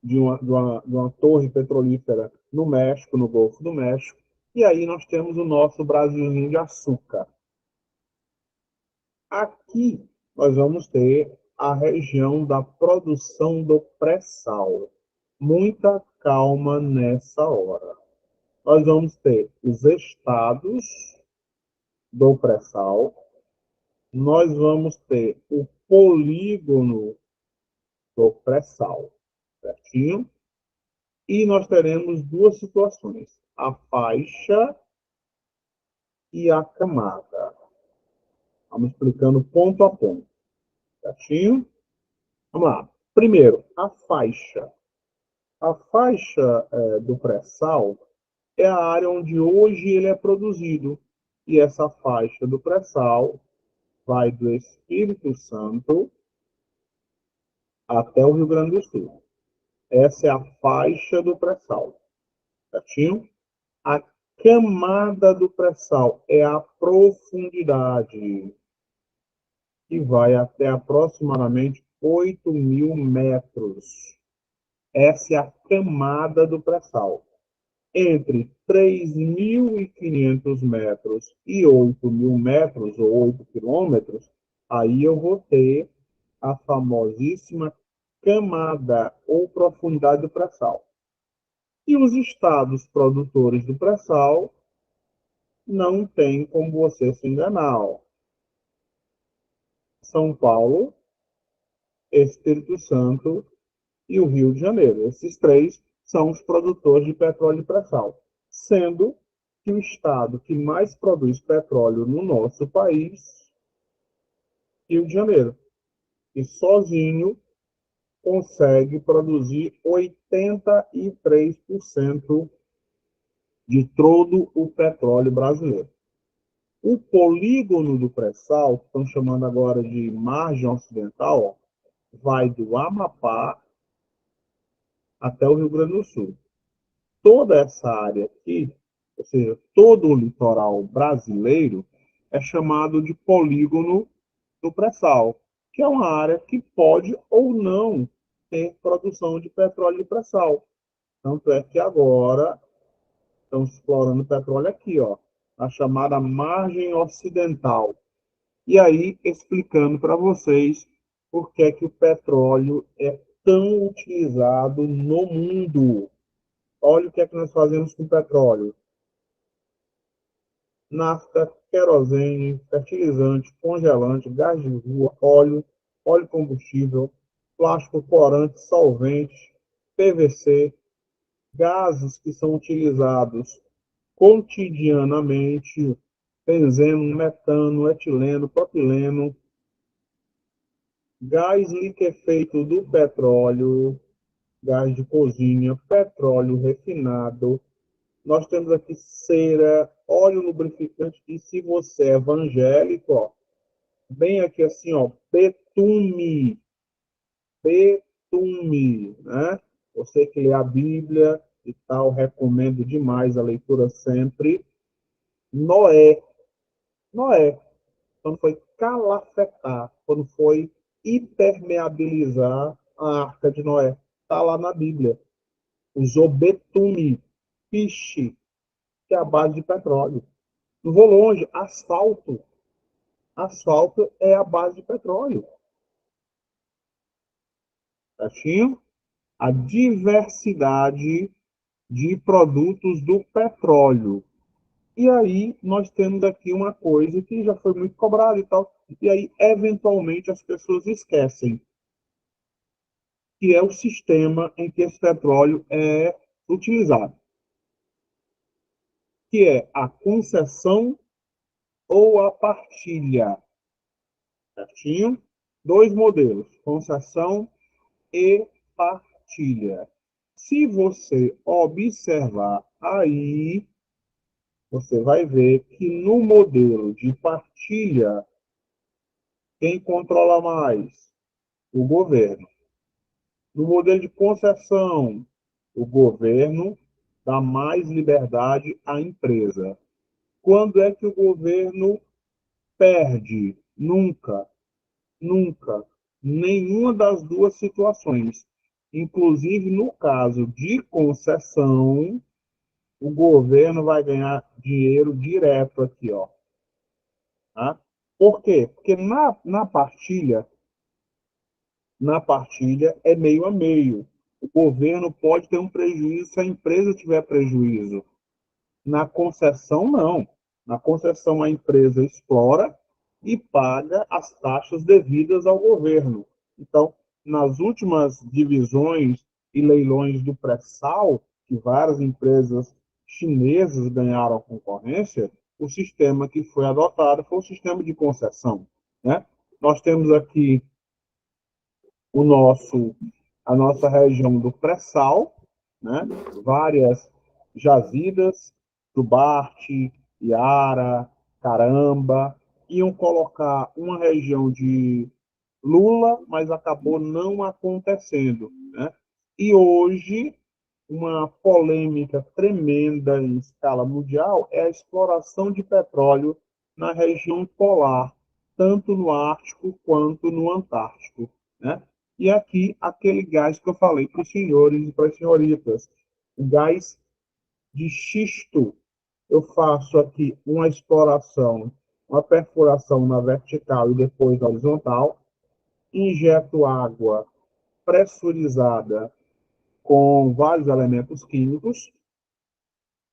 de uma torre petrolífera no México, no Golfo do México, e aí nós temos o nosso Brasilzinho de açúcar. Aqui nós vamos ter a região da produção do pré-sal. Muita calma nessa hora. Nós vamos ter os estados do pré-sal, nós vamos ter o polígono do pré-sal, certinho? E nós teremos duas situações, a faixa e a camada. Vamos explicando ponto a ponto, certinho? Vamos lá. Primeiro, a faixa. A faixa do pré-sal é a área onde hoje ele é produzido. E essa faixa do pré-sal vai do Espírito Santo até o Rio Grande do Sul. Essa é a faixa do pré-sal, certinho? A camada do pré-sal é a profundidade, que vai até aproximadamente 8.000 metros. Essa é a camada do pré-sal. Entre 3.500 metros e 8.000 metros, ou 8 quilômetros, aí eu vou ter a famosíssima camada ou profundidade do pré-sal. E os estados produtores do pré-sal não tem como você se enganar. São Paulo, Espírito Santo e o Rio de Janeiro. Esses três são os produtores de petróleo e pré-sal. Sendo que o estado que mais produz petróleo no nosso país, Rio de Janeiro, e sozinho consegue produzir 83% de todo o petróleo brasileiro. O polígono do pré-sal, que estão chamando agora de margem ocidental, vai do Amapá até o Rio Grande do Sul. Toda essa área aqui, ou seja, todo o litoral brasileiro, é chamado de polígono do pré-sal, que é uma área que pode ou não ter produção de petróleo de pré-sal. Tanto é que agora estão explorando petróleo aqui, ó, na chamada margem ocidental. E aí, explicando para vocês por que é que o petróleo é tão utilizado no mundo. Olha o que é que nós fazemos com o petróleo. Nafta, querosene, fertilizante, congelante, gás de rua, óleo combustível, plástico corante, solvente, PVC, gases que são utilizados cotidianamente, benzeno, metano, etileno, propileno, gás liquefeito do petróleo, gás de cozinha, petróleo refinado. Nós temos aqui cera, óleo lubrificante, e se você é evangélico, ó, bem aqui assim, ó, betume, né? Você que lê a Bíblia, e tal, recomendo demais a leitura sempre. Noé. Noé, quando foi calafetar, quando foi impermeabilizar a Arca de Noé. Está lá na Bíblia. Usou betume, piche, que é a base de petróleo. Não vou longe, asfalto. Asfalto é a base de petróleo. Certinho? A diversidade de produtos do petróleo. E aí nós temos aqui uma coisa que já foi muito cobrada e tal, e aí eventualmente as pessoas esquecem, que é o sistema em que esse petróleo é utilizado, que é a concessão ou a partilha, certinho? Dois modelos, concessão e partilha. Se você observar aí, você vai ver que no modelo de partilha, quem controla mais? O governo. No modelo de concessão, o governo dá mais liberdade à empresa. Quando é que o governo perde? Nunca, nunca. Nenhuma das duas situações. Inclusive, no caso de concessão, o governo vai ganhar dinheiro direto aqui, ó. Tá? Por quê? Porque na partilha é meio a meio. O governo pode ter um prejuízo se a empresa tiver prejuízo. Na concessão, não. Na concessão, a empresa explora e paga as taxas devidas ao governo. Então, nas últimas divisões e leilões do pré-sal, que várias empresas chinesas ganharam a concorrência, o sistema que foi adotado foi o sistema de concessão. Né? Nós temos aqui o nosso, a nossa região do pré-sal, né? Várias jazidas, Jubarte, Iara, Caramba, iam colocar uma região de Lula, mas acabou não acontecendo, né? E hoje, uma polêmica tremenda em escala mundial é a exploração de petróleo na região polar, tanto no Ártico quanto no Antártico, né? E aqui, aquele gás que eu falei para os senhores e para as senhoritas, o gás de xisto. Eu faço aqui uma exploração, uma perfuração na vertical e depois na horizontal, injeto água pressurizada com vários elementos químicos.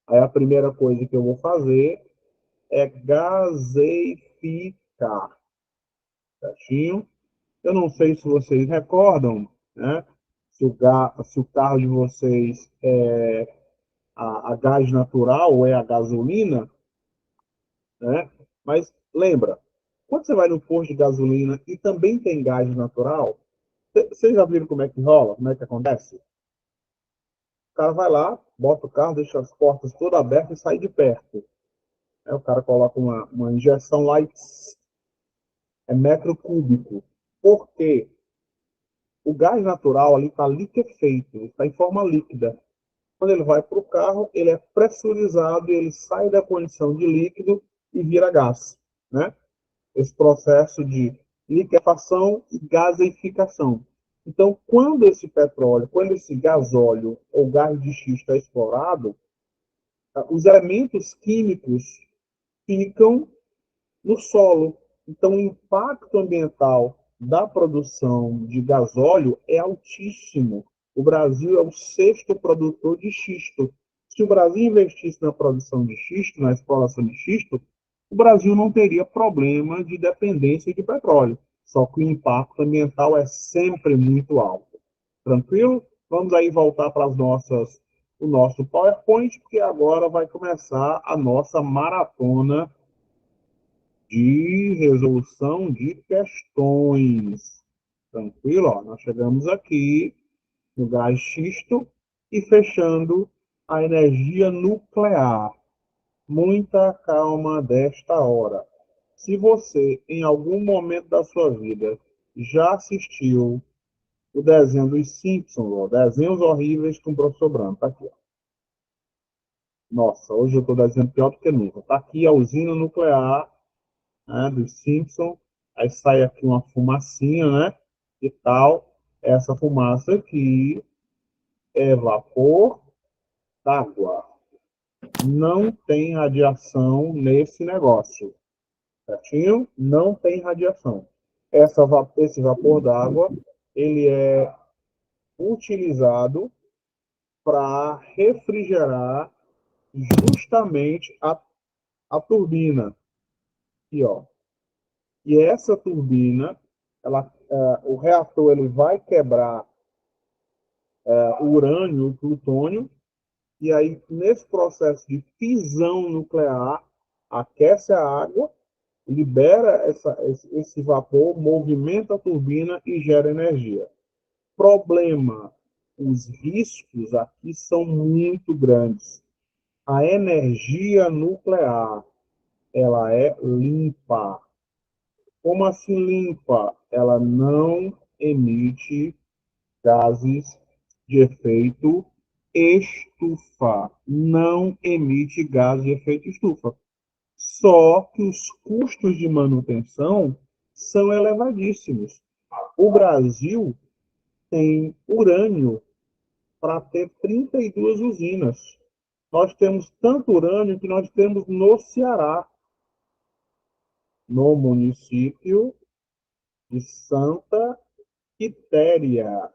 Aí a primeira coisa que eu vou fazer é gaseificar, certinho? Eu não sei se vocês recordam, né? Se o carro de vocês é a gás natural ou é a gasolina, né? Mas lembra, quando você vai no posto de gasolina e também tem gás natural, vocês já viram como é que rola? Como é que acontece? O cara vai lá, bota o carro, deixa as portas todas abertas e sai de perto. Aí o cara coloca uma injeção lá e é metro cúbico. Por quê? O gás natural ali está liquefeito, está em forma líquida. Quando ele vai para o carro, ele é pressurizado e ele sai da condição de líquido e vira gás, né? Esse processo de liquefação e gaseificação. Então, quando esse petróleo, quando esse gasóleo ou gás de xisto é explorado, os elementos químicos ficam no solo. Então, o impacto ambiental da produção de gasóleo é altíssimo. O Brasil é o sexto produtor de xisto. Se o Brasil investisse na produção de xisto, na exploração de xisto, o Brasil não teria problema de dependência de petróleo. Só que o impacto ambiental é sempre muito alto. Tranquilo? Vamos aí voltar para o nosso PowerPoint, porque agora vai começar a nossa maratona de resolução de questões. Tranquilo? Ó, nós chegamos aqui no gás xisto e fechando a energia nuclear. Muita calma desta hora. Se você, em algum momento da sua vida, já assistiu o desenho dos Simpsons, ó, desenhos horríveis com o professor Branco, tá aqui, ó. Nossa, hoje eu estou dizendo pior do que nunca. Está aqui a usina nuclear, né, dos Simpsons, aí sai aqui uma fumacinha, né, e tal. Essa fumaça aqui é vapor d'água. Não tem radiação nesse negócio, certinho? Não tem radiação. Esse vapor d'água, ele é utilizado para refrigerar justamente a turbina. Aqui, ó. E essa turbina, o reator ele vai quebrar o urânio, o plutônio, e aí nesse processo de fissão nuclear, aquece a água, libera esse vapor, movimenta a turbina e gera energia. Problema, os riscos aqui são muito grandes. A energia nuclear, ela é limpa. Como assim limpa? Ela não emite gases de efeito estufa. Não emite gases de efeito estufa. Só que os custos de manutenção são elevadíssimos. O Brasil tem urânio para ter 32 usinas. Nós temos tanto urânio que nós temos no Ceará, no município de Santa Quitéria,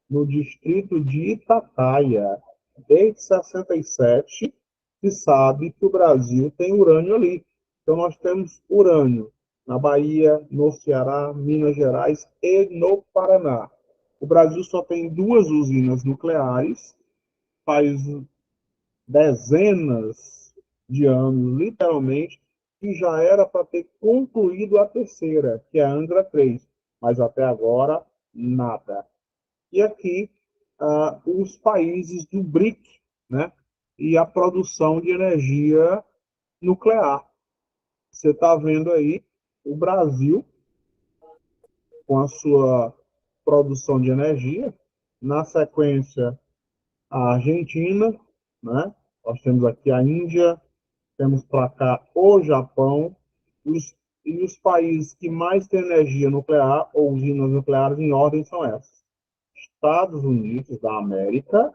no distrito de Itataia. Desde 67, se sabe que o Brasil tem urânio ali. Então, nós temos urânio na Bahia, no Ceará, Minas Gerais e no Paraná. O Brasil só tem duas usinas nucleares, faz dezenas de anos, literalmente, que já era para ter concluído a terceira, que é a Angra 3, mas até agora nada. E aqui os países do BRIC, né? E a produção de energia nuclear. Você está vendo aí o Brasil com a sua produção de energia, na sequência a Argentina, né? Nós temos aqui a Índia, temos para cá o Japão, e os países que mais têm energia nuclear ou usinas nucleares em ordem são essas: Estados Unidos da América,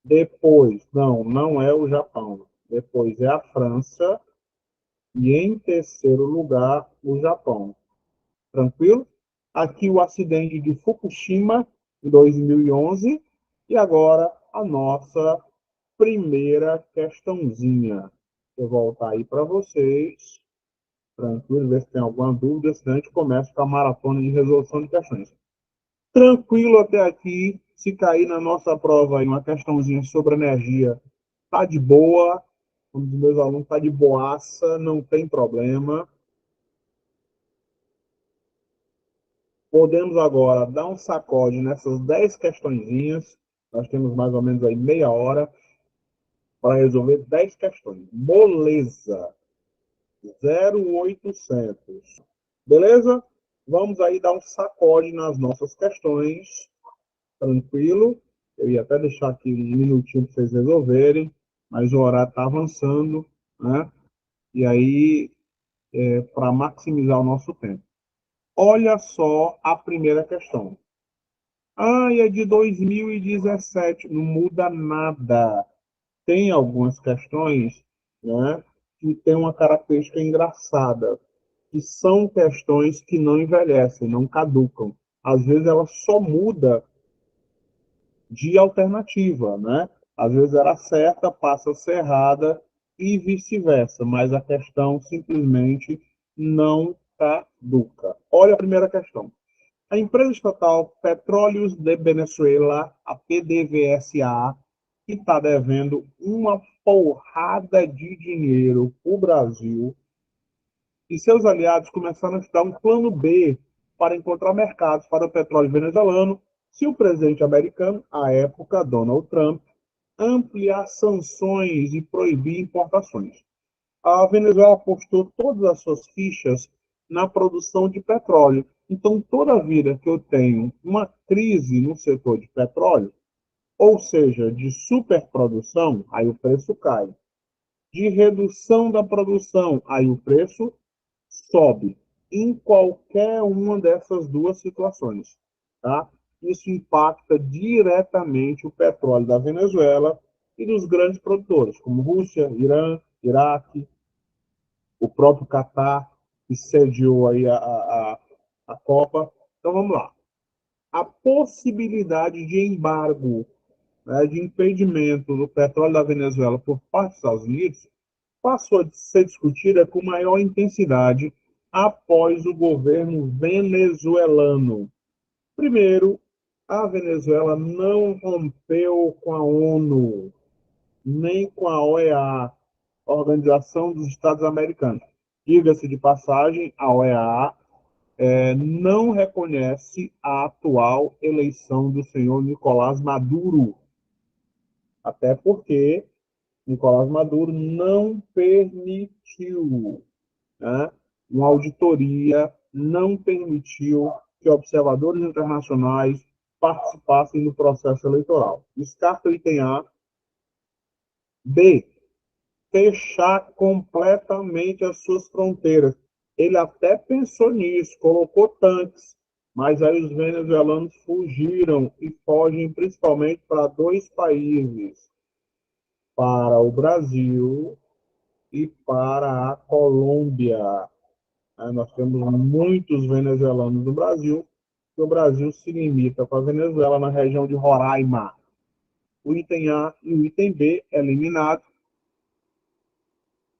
depois, não é o Japão, depois é a França, e em terceiro lugar, o Japão. Tranquilo? Aqui o acidente de Fukushima, em 2011, e agora a nossa primeira questãozinha. Vou voltar aí para vocês, tranquilo, ver se tem alguma dúvida, senão a gente começa com a maratona de resolução de questões. Tranquilo até aqui, se cair na nossa prova aí uma questãozinha sobre energia, tá de boa, um dos meus alunos tá de boaça, não tem problema. Podemos agora dar um sacode nessas 10 questõezinhas. Nós temos mais ou menos aí meia hora para resolver 10 questões. Moleza. 0800. Beleza? Vamos aí dar um sacode nas nossas questões. Tranquilo. Eu ia até deixar aqui um minutinho para vocês resolverem, mas o horário está avançando, né? E aí, para maximizar o nosso tempo. Olha só a primeira questão. É de 2017, não muda nada. Tem algumas questões, né, que têm uma característica engraçada, que são questões que não envelhecem, não caducam. Às vezes ela só muda de alternativa, né? Às vezes era certa, passa a ser errada e vice-versa, mas a questão simplesmente não caduca. Olha a primeira questão. A empresa estatal Petróleos de Venezuela, a PDVSA, que está devendo uma porrada de dinheiro para o Brasil, e seus aliados começaram a estudar um plano B para encontrar mercados para o petróleo venezuelano se o presidente americano, à época Donald Trump, ampliar sanções e proibir importações. A Venezuela apostou todas as suas fichas na produção de petróleo. Então, toda vida que eu tenho uma crise no setor de petróleo, Ou seja, de superprodução, aí o preço cai. De redução da produção, aí o preço sobe. Em qualquer uma dessas duas situações, tá? Isso impacta diretamente o petróleo da Venezuela e dos grandes produtores, como Rússia, Irã, Iraque, o próprio Catar, que sediou aí a Copa. Então vamos lá. A possibilidade de embargo, né, de impedimento do petróleo da Venezuela por parte dos Estados Unidos passou a ser discutida com maior intensidade após o governo venezuelano. Primeiro, a Venezuela não rompeu com a ONU, nem com a OEA, Organização dos Estados Americanos. Diga-se de passagem, a OEA não reconhece a atual eleição do senhor Nicolás Maduro, até porque Nicolás Maduro não permitiu, né, uma auditoria, não permitiu que observadores internacionais participassem do processo eleitoral. Descarta o item A. B. Fechar completamente as suas fronteiras. Ele até pensou nisso, colocou tanques, mas aí os venezuelanos fugiram e fogem principalmente para dois países, para o Brasil e para a Colômbia. Nós temos muitos venezuelanos no Brasil, e o Brasil se limita com a Venezuela na região de Roraima. O item A e o item B eliminados.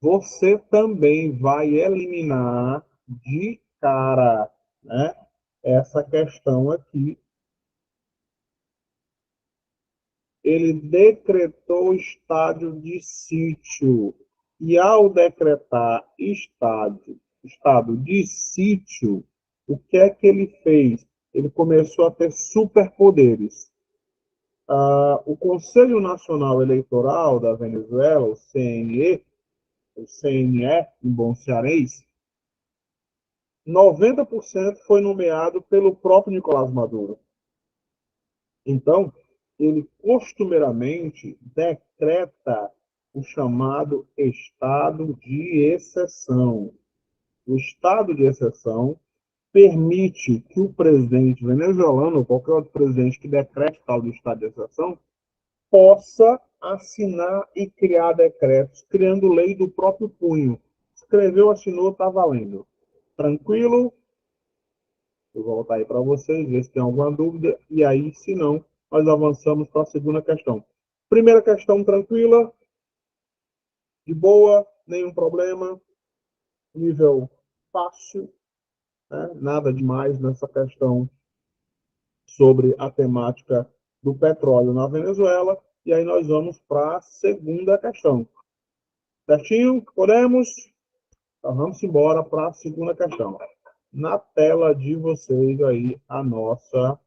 Você também vai eliminar de cara, né, essa questão aqui. Ele decretou estado de sítio. E ao decretar estado de sítio, o que é que ele fez? Ele começou a ter superpoderes. O Conselho Nacional Eleitoral da Venezuela, o CNE, em bom cearense, 90% foi nomeado pelo próprio Nicolás Maduro. Então, ele costumeiramente decreta o chamado estado de exceção. O estado de exceção permite que o presidente venezuelano, ou qualquer outro presidente que decrete tal do estado de exceção, possa assinar e criar decretos, criando lei do próprio punho. Escreveu, assinou, está valendo. Tranquilo? Eu vou voltar aí para vocês, ver se tem alguma dúvida, e aí, se não, nós avançamos para a segunda questão. Primeira questão tranquila, de boa, nenhum problema, nível fácil, né? Nada demais nessa questão sobre a temática do petróleo na Venezuela. E aí nós vamos para a segunda questão. Certinho? Podemos? Então vamos embora para a segunda questão. Na tela de vocês aí a nossa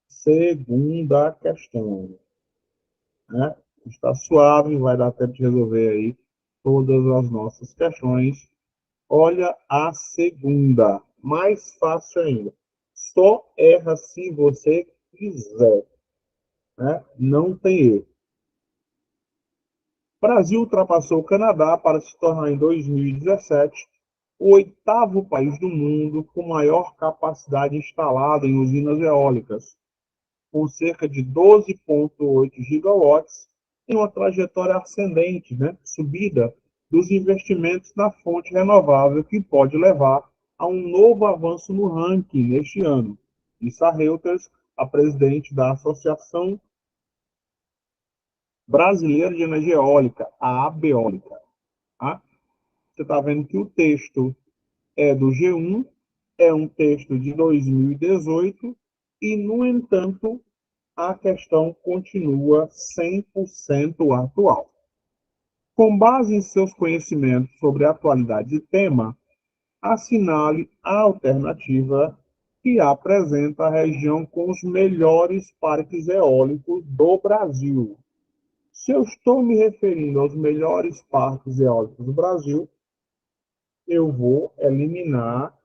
segunda questão. Né? Está suave, vai dar tempo de resolver aí todas as nossas questões. Olha a segunda, mais fácil ainda. Só erra se você quiser, né? Não tem erro. O Brasil ultrapassou o Canadá para se tornar em 2017 o oitavo país do mundo com maior capacidade instalada em usinas eólicas, com cerca de 12,8 gigawatts, em uma trajetória ascendente, né, subida dos investimentos na fonte renovável, que pode levar a um novo avanço no ranking neste ano. Disse a Reuters, a presidente da Associação Brasileira de Energia Eólica, a ABEÓlica. Tá? Você está vendo que o texto é do G1, é um texto de 2018, e, no entanto, a questão continua 100% atual. Com base em seus conhecimentos sobre a atualidade do tema, assinale a alternativa que apresenta a região com os melhores parques eólicos do Brasil. Se eu estou me referindo aos melhores parques eólicos do Brasil, eu vou eliminar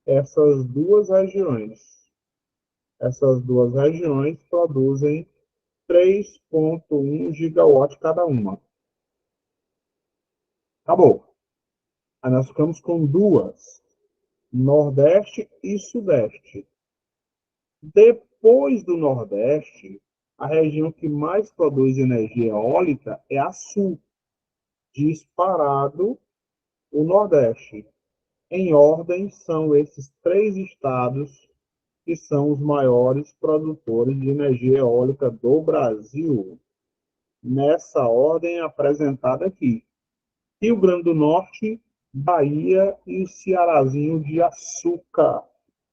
essas duas regiões. Essas duas regiões produzem 3,1 gigawatts cada uma. Acabou. Aí nós ficamos com duas, Nordeste e Sudeste. Depois do Nordeste, a região que mais produz energia eólica é a Sul, disparado o Nordeste. Em ordem, são esses três estados que são os maiores produtores de energia eólica do Brasil, nessa ordem apresentada aqui. Rio Grande do Norte, Bahia e o Cearazinho de Açúcar.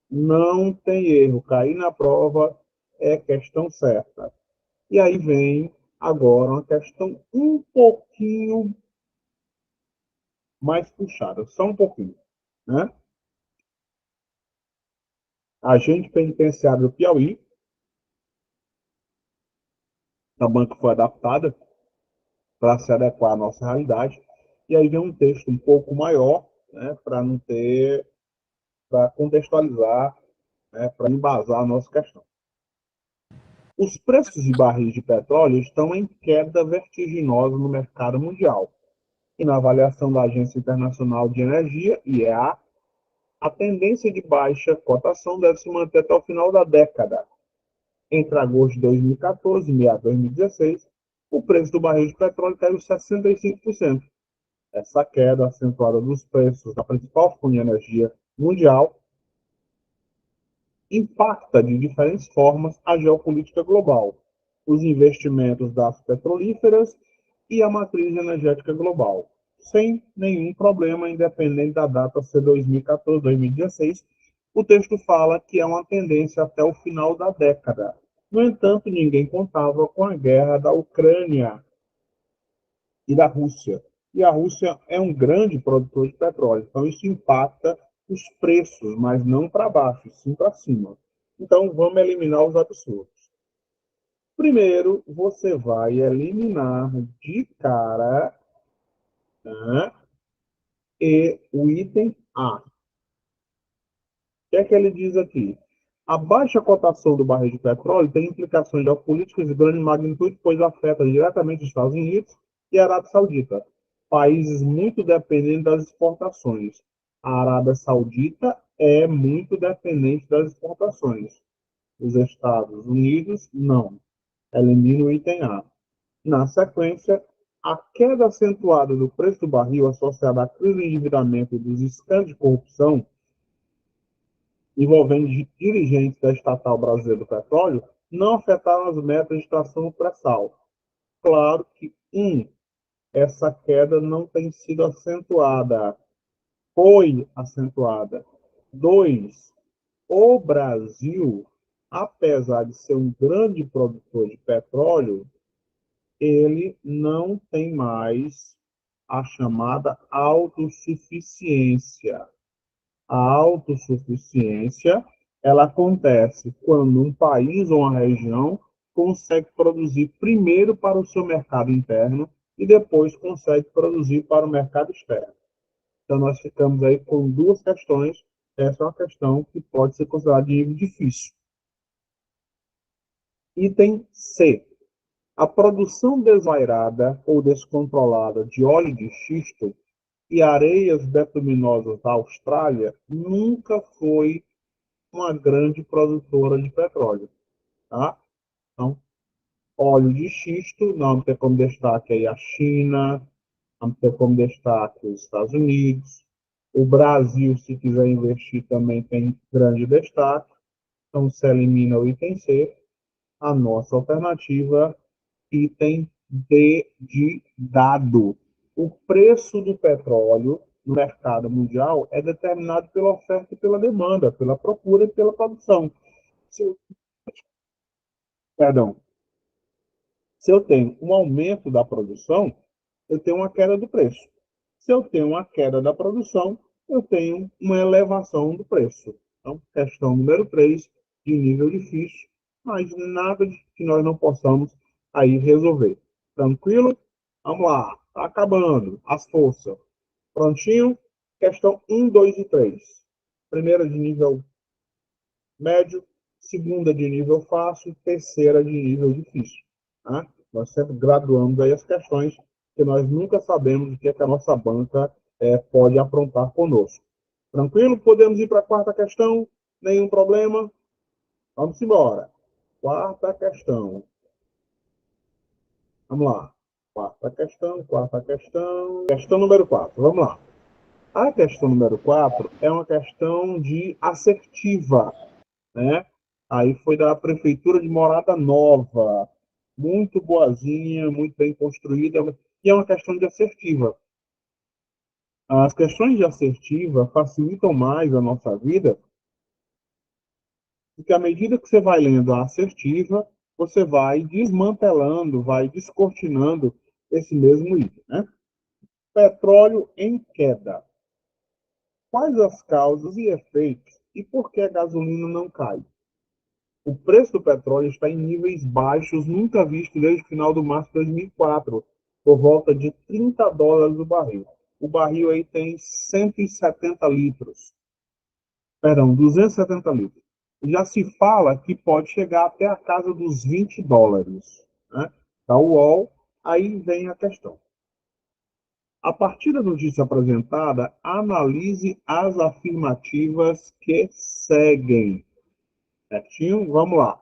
Não tem erro, cair na prova é questão certa. E aí vem agora uma questão um pouquinho mais puxada, só um pouquinho, né? Agente penitenciário do Piauí, a banca foi adaptada para se adequar à nossa realidade. E aí vem um texto um pouco maior, né, para não ter, para contextualizar, né, para embasar a nossa questão. Os preços de barris de petróleo estão em queda vertiginosa no mercado mundial. E na avaliação da Agência Internacional de Energia, IEA, a tendência de baixa cotação deve se manter até o final da década. Entre agosto de 2014 e meados de 2016, o preço do barril de petróleo caiu 65%. Essa queda acentuada dos preços da principal fonte de energia mundial impacta de diferentes formas a geopolítica global, os investimentos das petrolíferas e a matriz energética global, sem nenhum problema, independente da data ser 2014, 2016. O texto fala que é uma tendência até o final da década. No entanto, ninguém contava com a guerra da Ucrânia e da Rússia. E a Rússia é um grande produtor de petróleo, então isso impacta os preços, mas não para baixo, sim para cima. Então vamos eliminar os absurdos. Primeiro, você vai eliminar de cara, né, o item A. O que é que ele diz aqui? A baixa cotação do barril de petróleo tem implicações geopolíticas de grande magnitude, pois afeta diretamente os Estados Unidos e a Arábia Saudita, países muito dependentes das exportações. A Arábia Saudita é muito dependente das exportações. Os Estados Unidos, não. Elimina o item A. Na sequência, a queda acentuada do preço do barril associada à crise de endividamento e dos escândalos de corrupção envolvendo dirigentes da estatal brasileira do petróleo não afetaram as metas de extração do pré-sal. Claro que, essa queda não tem sido acentuada, foi acentuada. 2, o Brasil, apesar de ser um grande produtor de petróleo, ele não tem mais a chamada autossuficiência. A autossuficiência, ela acontece quando um país ou uma região consegue produzir primeiro para o seu mercado interno e depois consegue produzir para o mercado externo. Então, nós ficamos aí com duas questões. Essa é uma questão que pode ser considerada de nível difícil. Item C. A produção desvairada ou descontrolada de óleo de xisto e areias betuminosas da Austrália nunca foi uma grande produtora de petróleo. Tá? Então, óleo de xisto, não tem como destaque aí a China, não tem como destaque os Estados Unidos. O Brasil, se quiser investir, também tem grande destaque. Então, se elimina o item C. A nossa alternativa, item D de dado. O preço do petróleo no mercado mundial é determinado pela oferta e pela demanda, pela procura e pela produção. Se eu, perdão, se eu tenho um aumento da produção, eu tenho uma queda do preço. Se eu tenho uma queda da produção, eu tenho uma elevação do preço. Então, questão número 3, de nível difícil, mas nada que nós não possamos aí resolver. Tranquilo? Vamos lá. Está acabando. As forças. Prontinho? Questão 1, 2 e 3. Primeira de nível médio, segunda de nível fácil, terceira de nível difícil. Né? Nós sempre graduamos aí as questões, que nós nunca sabemos o que, é que a nossa banca pode aprontar conosco. Tranquilo? Podemos ir para a quarta questão? Nenhum problema? Vamos embora. Quarta questão. Vamos lá. Quarta questão, quarta questão. Questão número 4. Vamos lá. A questão número 4 é uma questão de assertiva, né? Aí foi da Prefeitura de Morada Nova. Muito boazinha, muito bem construída. E é uma questão de assertiva. As questões de assertiva facilitam mais a nossa vida, porque à medida que você vai lendo a assertiva, você vai desmantelando, vai descortinando esse mesmo item, né? Petróleo em queda. Quais as causas e efeitos e por que a gasolina não cai? O preço do petróleo está em níveis baixos nunca vistos desde o final do março de 2004, por volta de $30 o barril. O barril aí tem 170 litros, perdão, 270 litros. Já se fala que pode chegar até a casa dos $20, né? Da UOL, aí vem a questão. A partir da notícia apresentada, analise as afirmativas que seguem. Certinho? Vamos lá.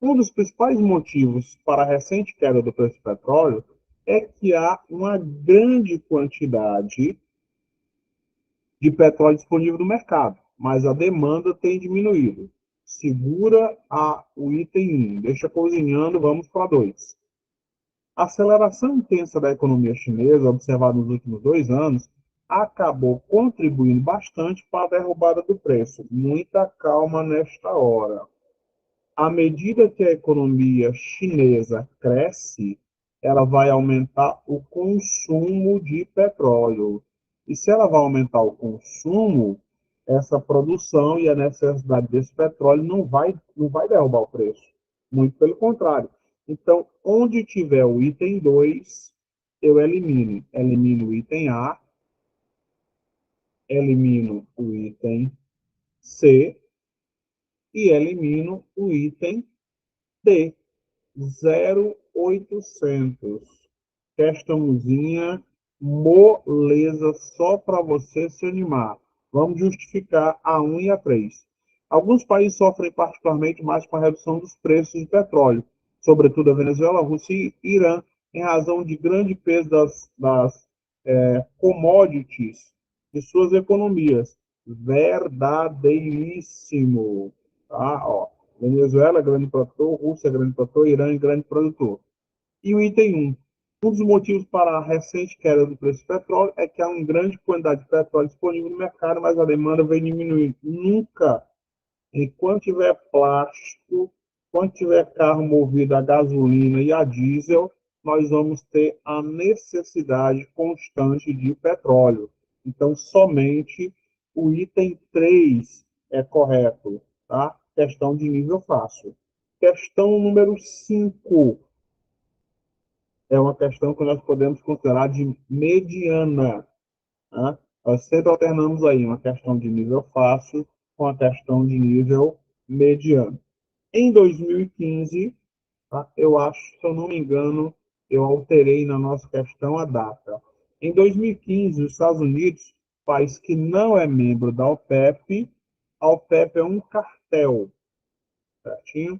Um dos principais motivos para a recente queda do preço do petróleo é que há uma grande quantidade de petróleo disponível no mercado, mas a demanda tem diminuído. Segura o item 1, deixa cozinhando, vamos para 2. A aceleração intensa da economia chinesa, observada nos últimos 2 anos, acabou contribuindo bastante para a derrubada do preço. Muita calma nesta hora. À medida que a economia chinesa cresce, ela vai aumentar o consumo de petróleo. E se ela vai aumentar o consumo, essa produção e a necessidade desse petróleo não vai derrubar o preço. Muito pelo contrário. Então, onde tiver o item 2, eu elimino. Elimino o item A, elimino o item C e elimino o item D. 0800. Questãozinha moleza só para você se animar. Vamos justificar a 1 e a 3. Alguns países sofrem particularmente mais com a redução dos preços do petróleo, sobretudo a Venezuela, a Rússia e Irã, em razão de grande peso das commodities de suas economias. Verdadeiríssimo. Tá? Ó, Venezuela, grande produtor, Rússia, grande produtor, Irã, grande produtor. E o item 1. Um dos motivos para a recente queda do preço do petróleo é que há uma grande quantidade de petróleo disponível no mercado, mas a demanda vem diminuindo. Nunca, enquanto tiver plástico, enquanto tiver carro movido a gasolina e a diesel, nós vamos ter a necessidade constante de petróleo. Então, somente o item 3 é correto, tá? Questão de nível fácil. Questão número 5 é uma questão que nós podemos considerar de mediana. Né? Nós sempre alternamos aí uma questão de nível fácil com a questão de nível mediano. Em 2015, tá? Eu acho, se eu não me engano, eu alterei na nossa questão a data. Em 2015, os Estados Unidos, país que não é membro da OPEP, a OPEP é um cartel, certinho?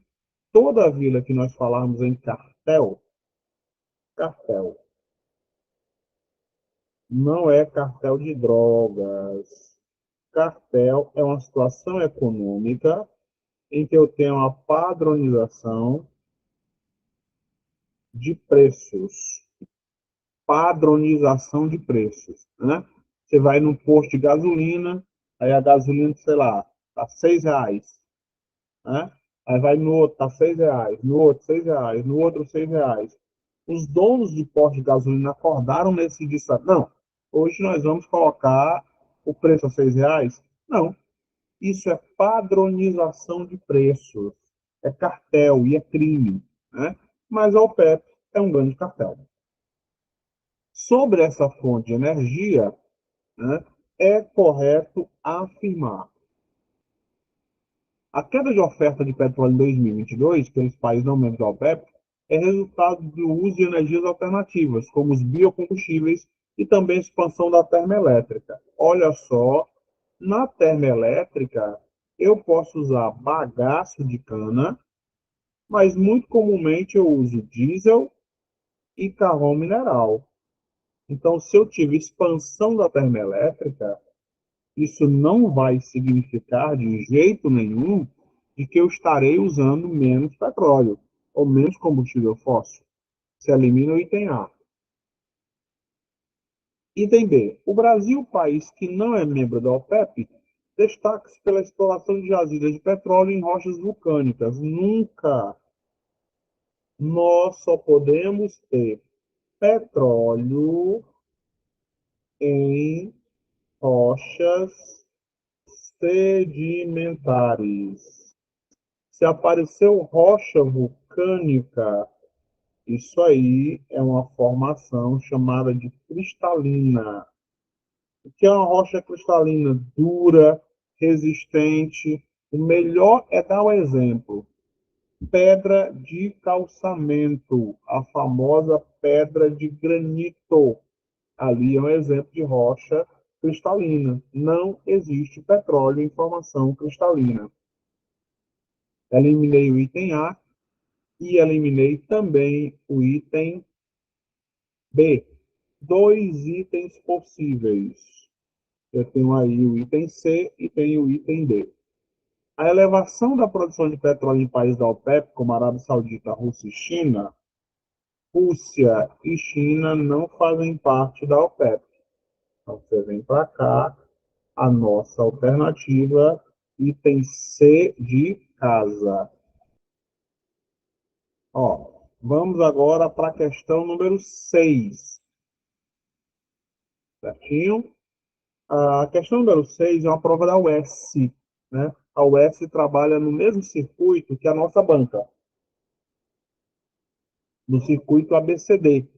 Toda vila que nós falarmos em cartel, cartel, não é cartel de drogas. Cartel é uma situação econômica em que eu tenho uma padronização de preços. Padronização de preços, né? Você vai num posto de gasolina, aí a gasolina, sei lá, tá R$ 6, né? Aí vai no outro, tá R$ 6, no outro R$ 6, no outro R$ 6. Os donos de postos de gasolina acordaram nesse dia, não, hoje nós vamos colocar o preço a R$ 6? Não, isso é padronização de preços, é cartel e é crime, né? Mas a OPEP é um grande cartel. Sobre essa fonte de energia, né, é correto afirmar a queda de oferta de petróleo em 2022 pelos países não membros da OPEP é resultado do uso de energias alternativas, como os biocombustíveis e também a expansão da termoelétrica. Olha só, na termoelétrica, eu posso usar bagaço de cana, mas muito comumente eu uso diesel e carvão mineral. Então, se eu tiver expansão da termoelétrica, isso não vai significar de jeito nenhum de que eu estarei usando menos petróleo ou menos combustível fóssil. Se elimina o item A. Item B. O Brasil, país que não é membro da OPEP, destaca-se pela exploração de jazidas de petróleo em rochas vulcânicas. Nunca nós só podemos ter petróleo em rochas sedimentares. Se apareceu rocha vulcânica, isso aí é uma formação chamada de cristalina, que é uma rocha cristalina dura, resistente. O melhor é dar o exemplo. Pedra de calçamento, a famosa pedra de granito. Ali é um exemplo de rocha cristalina. Não existe petróleo em formação cristalina. Eliminei o item A e eliminei também o item B. Dois itens possíveis. Eu tenho aí o item C e tenho o item D. A elevação da produção de petróleo em países da OPEP, como Arábia Saudita, Rússia e China, Rússia e China não fazem parte da OPEP. Então, você vem para cá, a nossa alternativa, item C de casa. Ó, vamos agora para a questão número 6, certinho? A questão número 6 é uma prova da UES, né? A UES trabalha no mesmo circuito que a nossa banca, no circuito ABCD,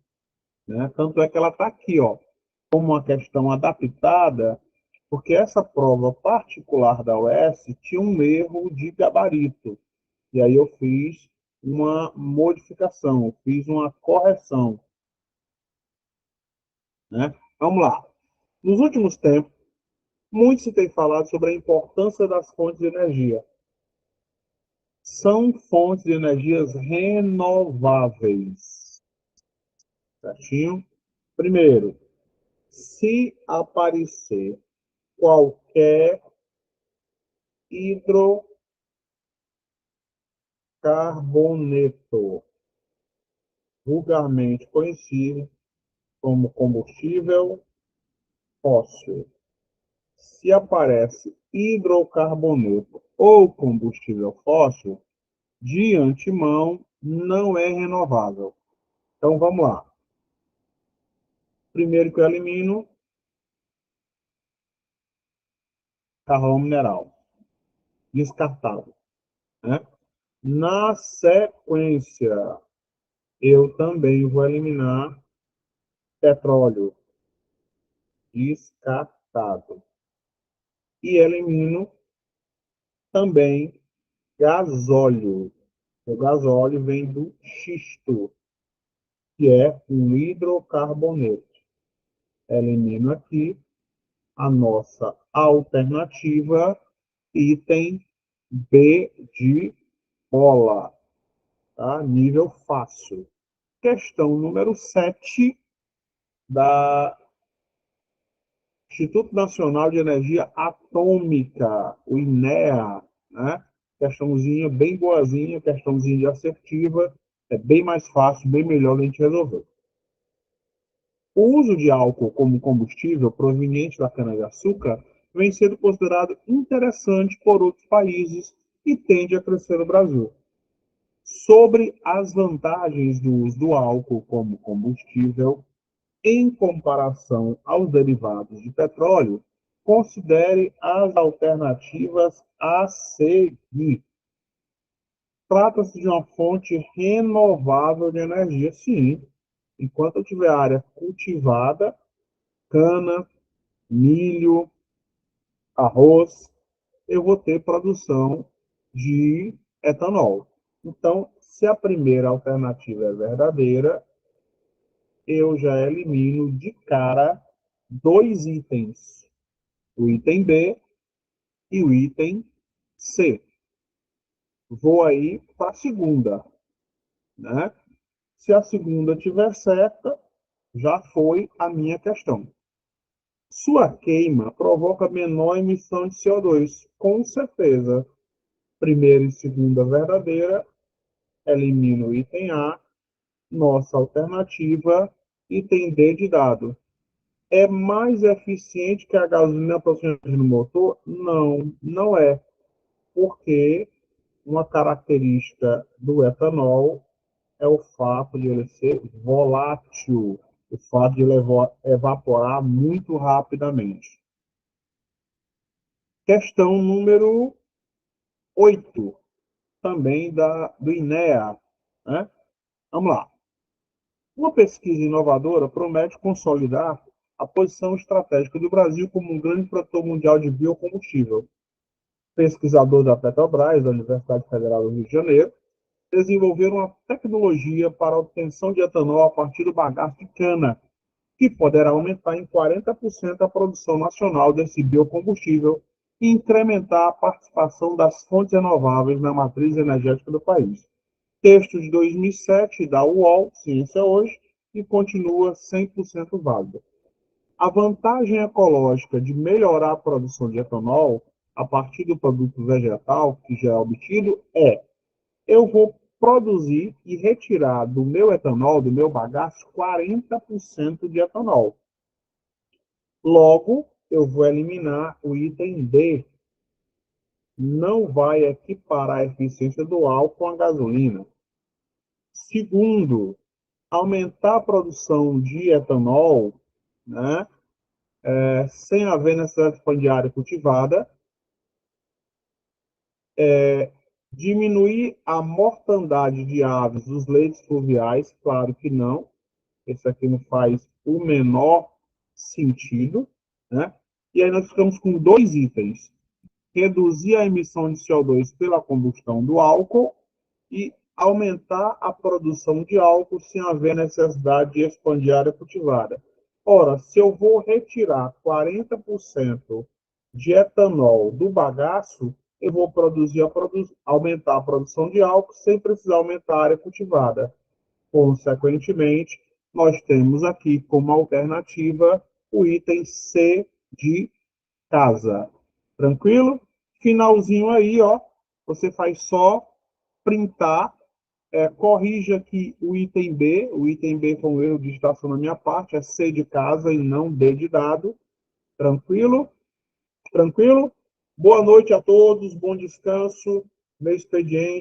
né? Tanto é que ela está aqui, ó, como uma questão adaptada, porque essa prova particular da UES tinha um erro de gabarito. E aí eu fiz uma modificação, fiz uma correção, né? Vamos lá. Nos últimos tempos, muito se tem falado sobre a importância das fontes de energia. São fontes de energias renováveis, certinho? Primeiro, se aparecer qualquer hidrocarboneto, vulgarmente conhecido como combustível fóssil, se aparece hidrocarboneto ou combustível fóssil, de antemão não é renovável. Então vamos lá. Primeiro que eu elimino, carvão mineral, descartado, né? Na sequência, eu também vou eliminar petróleo, descartado. E elimino também gasóleo. O gasóleo vem do xisto, que é um hidrocarboneto. Elimino aqui a nossa alternativa, item B de bola, tá? Nível fácil. Questão número 7 da Instituto Nacional de Energia Atômica, o INEA, né? Questãozinha bem boazinha, questãozinha assertiva, é bem mais fácil, bem melhor a gente resolver. O uso de álcool como combustível proveniente da cana-de-açúcar vem sendo considerado interessante por outros países e tende a crescer no Brasil. Sobre as vantagens do uso do álcool como combustível, em comparação aos derivados de petróleo, considere as alternativas a seguir. Trata-se de uma fonte renovável de energia, sim. Enquanto eu tiver área cultivada, cana, milho, arroz, eu vou ter produção de etanol. Então, se a primeira alternativa é verdadeira, eu já elimino de cara dois itens, o item B e o item C. Vou aí para a segunda, né? Se a segunda tiver certa, já foi a minha questão. Sua queima provoca menor emissão de CO2, com certeza. Primeira e segunda verdadeira, elimino o item A, nossa alternativa, item D de dado. É mais eficiente que a gasolina procedente no motor? Não, não é. Porque uma característica do etanol é o fato de ele ser volátil, o fato de ele evaporar muito rapidamente. Questão número 8, também do INEA. Né? Vamos lá. Uma pesquisa inovadora promete consolidar a posição estratégica do Brasil como um grande produtor mundial de biocombustível. Pesquisadores da Petrobras, da Universidade Federal do Rio de Janeiro, desenvolveram uma tecnologia para a obtenção de etanol a partir do bagaço de cana, que poderá aumentar em 40% a produção nacional desse biocombustível e incrementar a participação das fontes renováveis na matriz energética do país. Texto de 2007 da UOL, Ciência Hoje, e continua 100% válido. A vantagem ecológica de melhorar a produção de etanol a partir do produto vegetal que já é obtido é: eu vou produzir e retirar do meu etanol, do meu bagaço, 40% de etanol. Logo, eu vou eliminar o item D. Não vai equiparar a eficiência do álcool com a gasolina. Segundo, aumentar a produção de etanol, né, sem haver necessidade de expandir área cultivada, diminuir a mortandade de aves dos leitos fluviais, claro que não, esse aqui não faz o menor sentido, né? E aí nós ficamos com dois itens: reduzir a emissão de CO2 pela combustão do álcool e aumentar a produção de álcool sem haver necessidade de expandir a área cultivada. Ora, se eu vou retirar 40% de etanol do bagaço, eu vou aumentar a produção de álcool sem precisar aumentar a área cultivada. Consequentemente, nós temos aqui como alternativa o item C de casa. Tranquilo? Finalzinho aí, ó, você faz só printar, corrija aqui o item B foi um erro de digitação na minha parte, é C de casa e não D de dado. Tranquilo? Tranquilo? Boa noite a todos, bom descanso, meu expediente.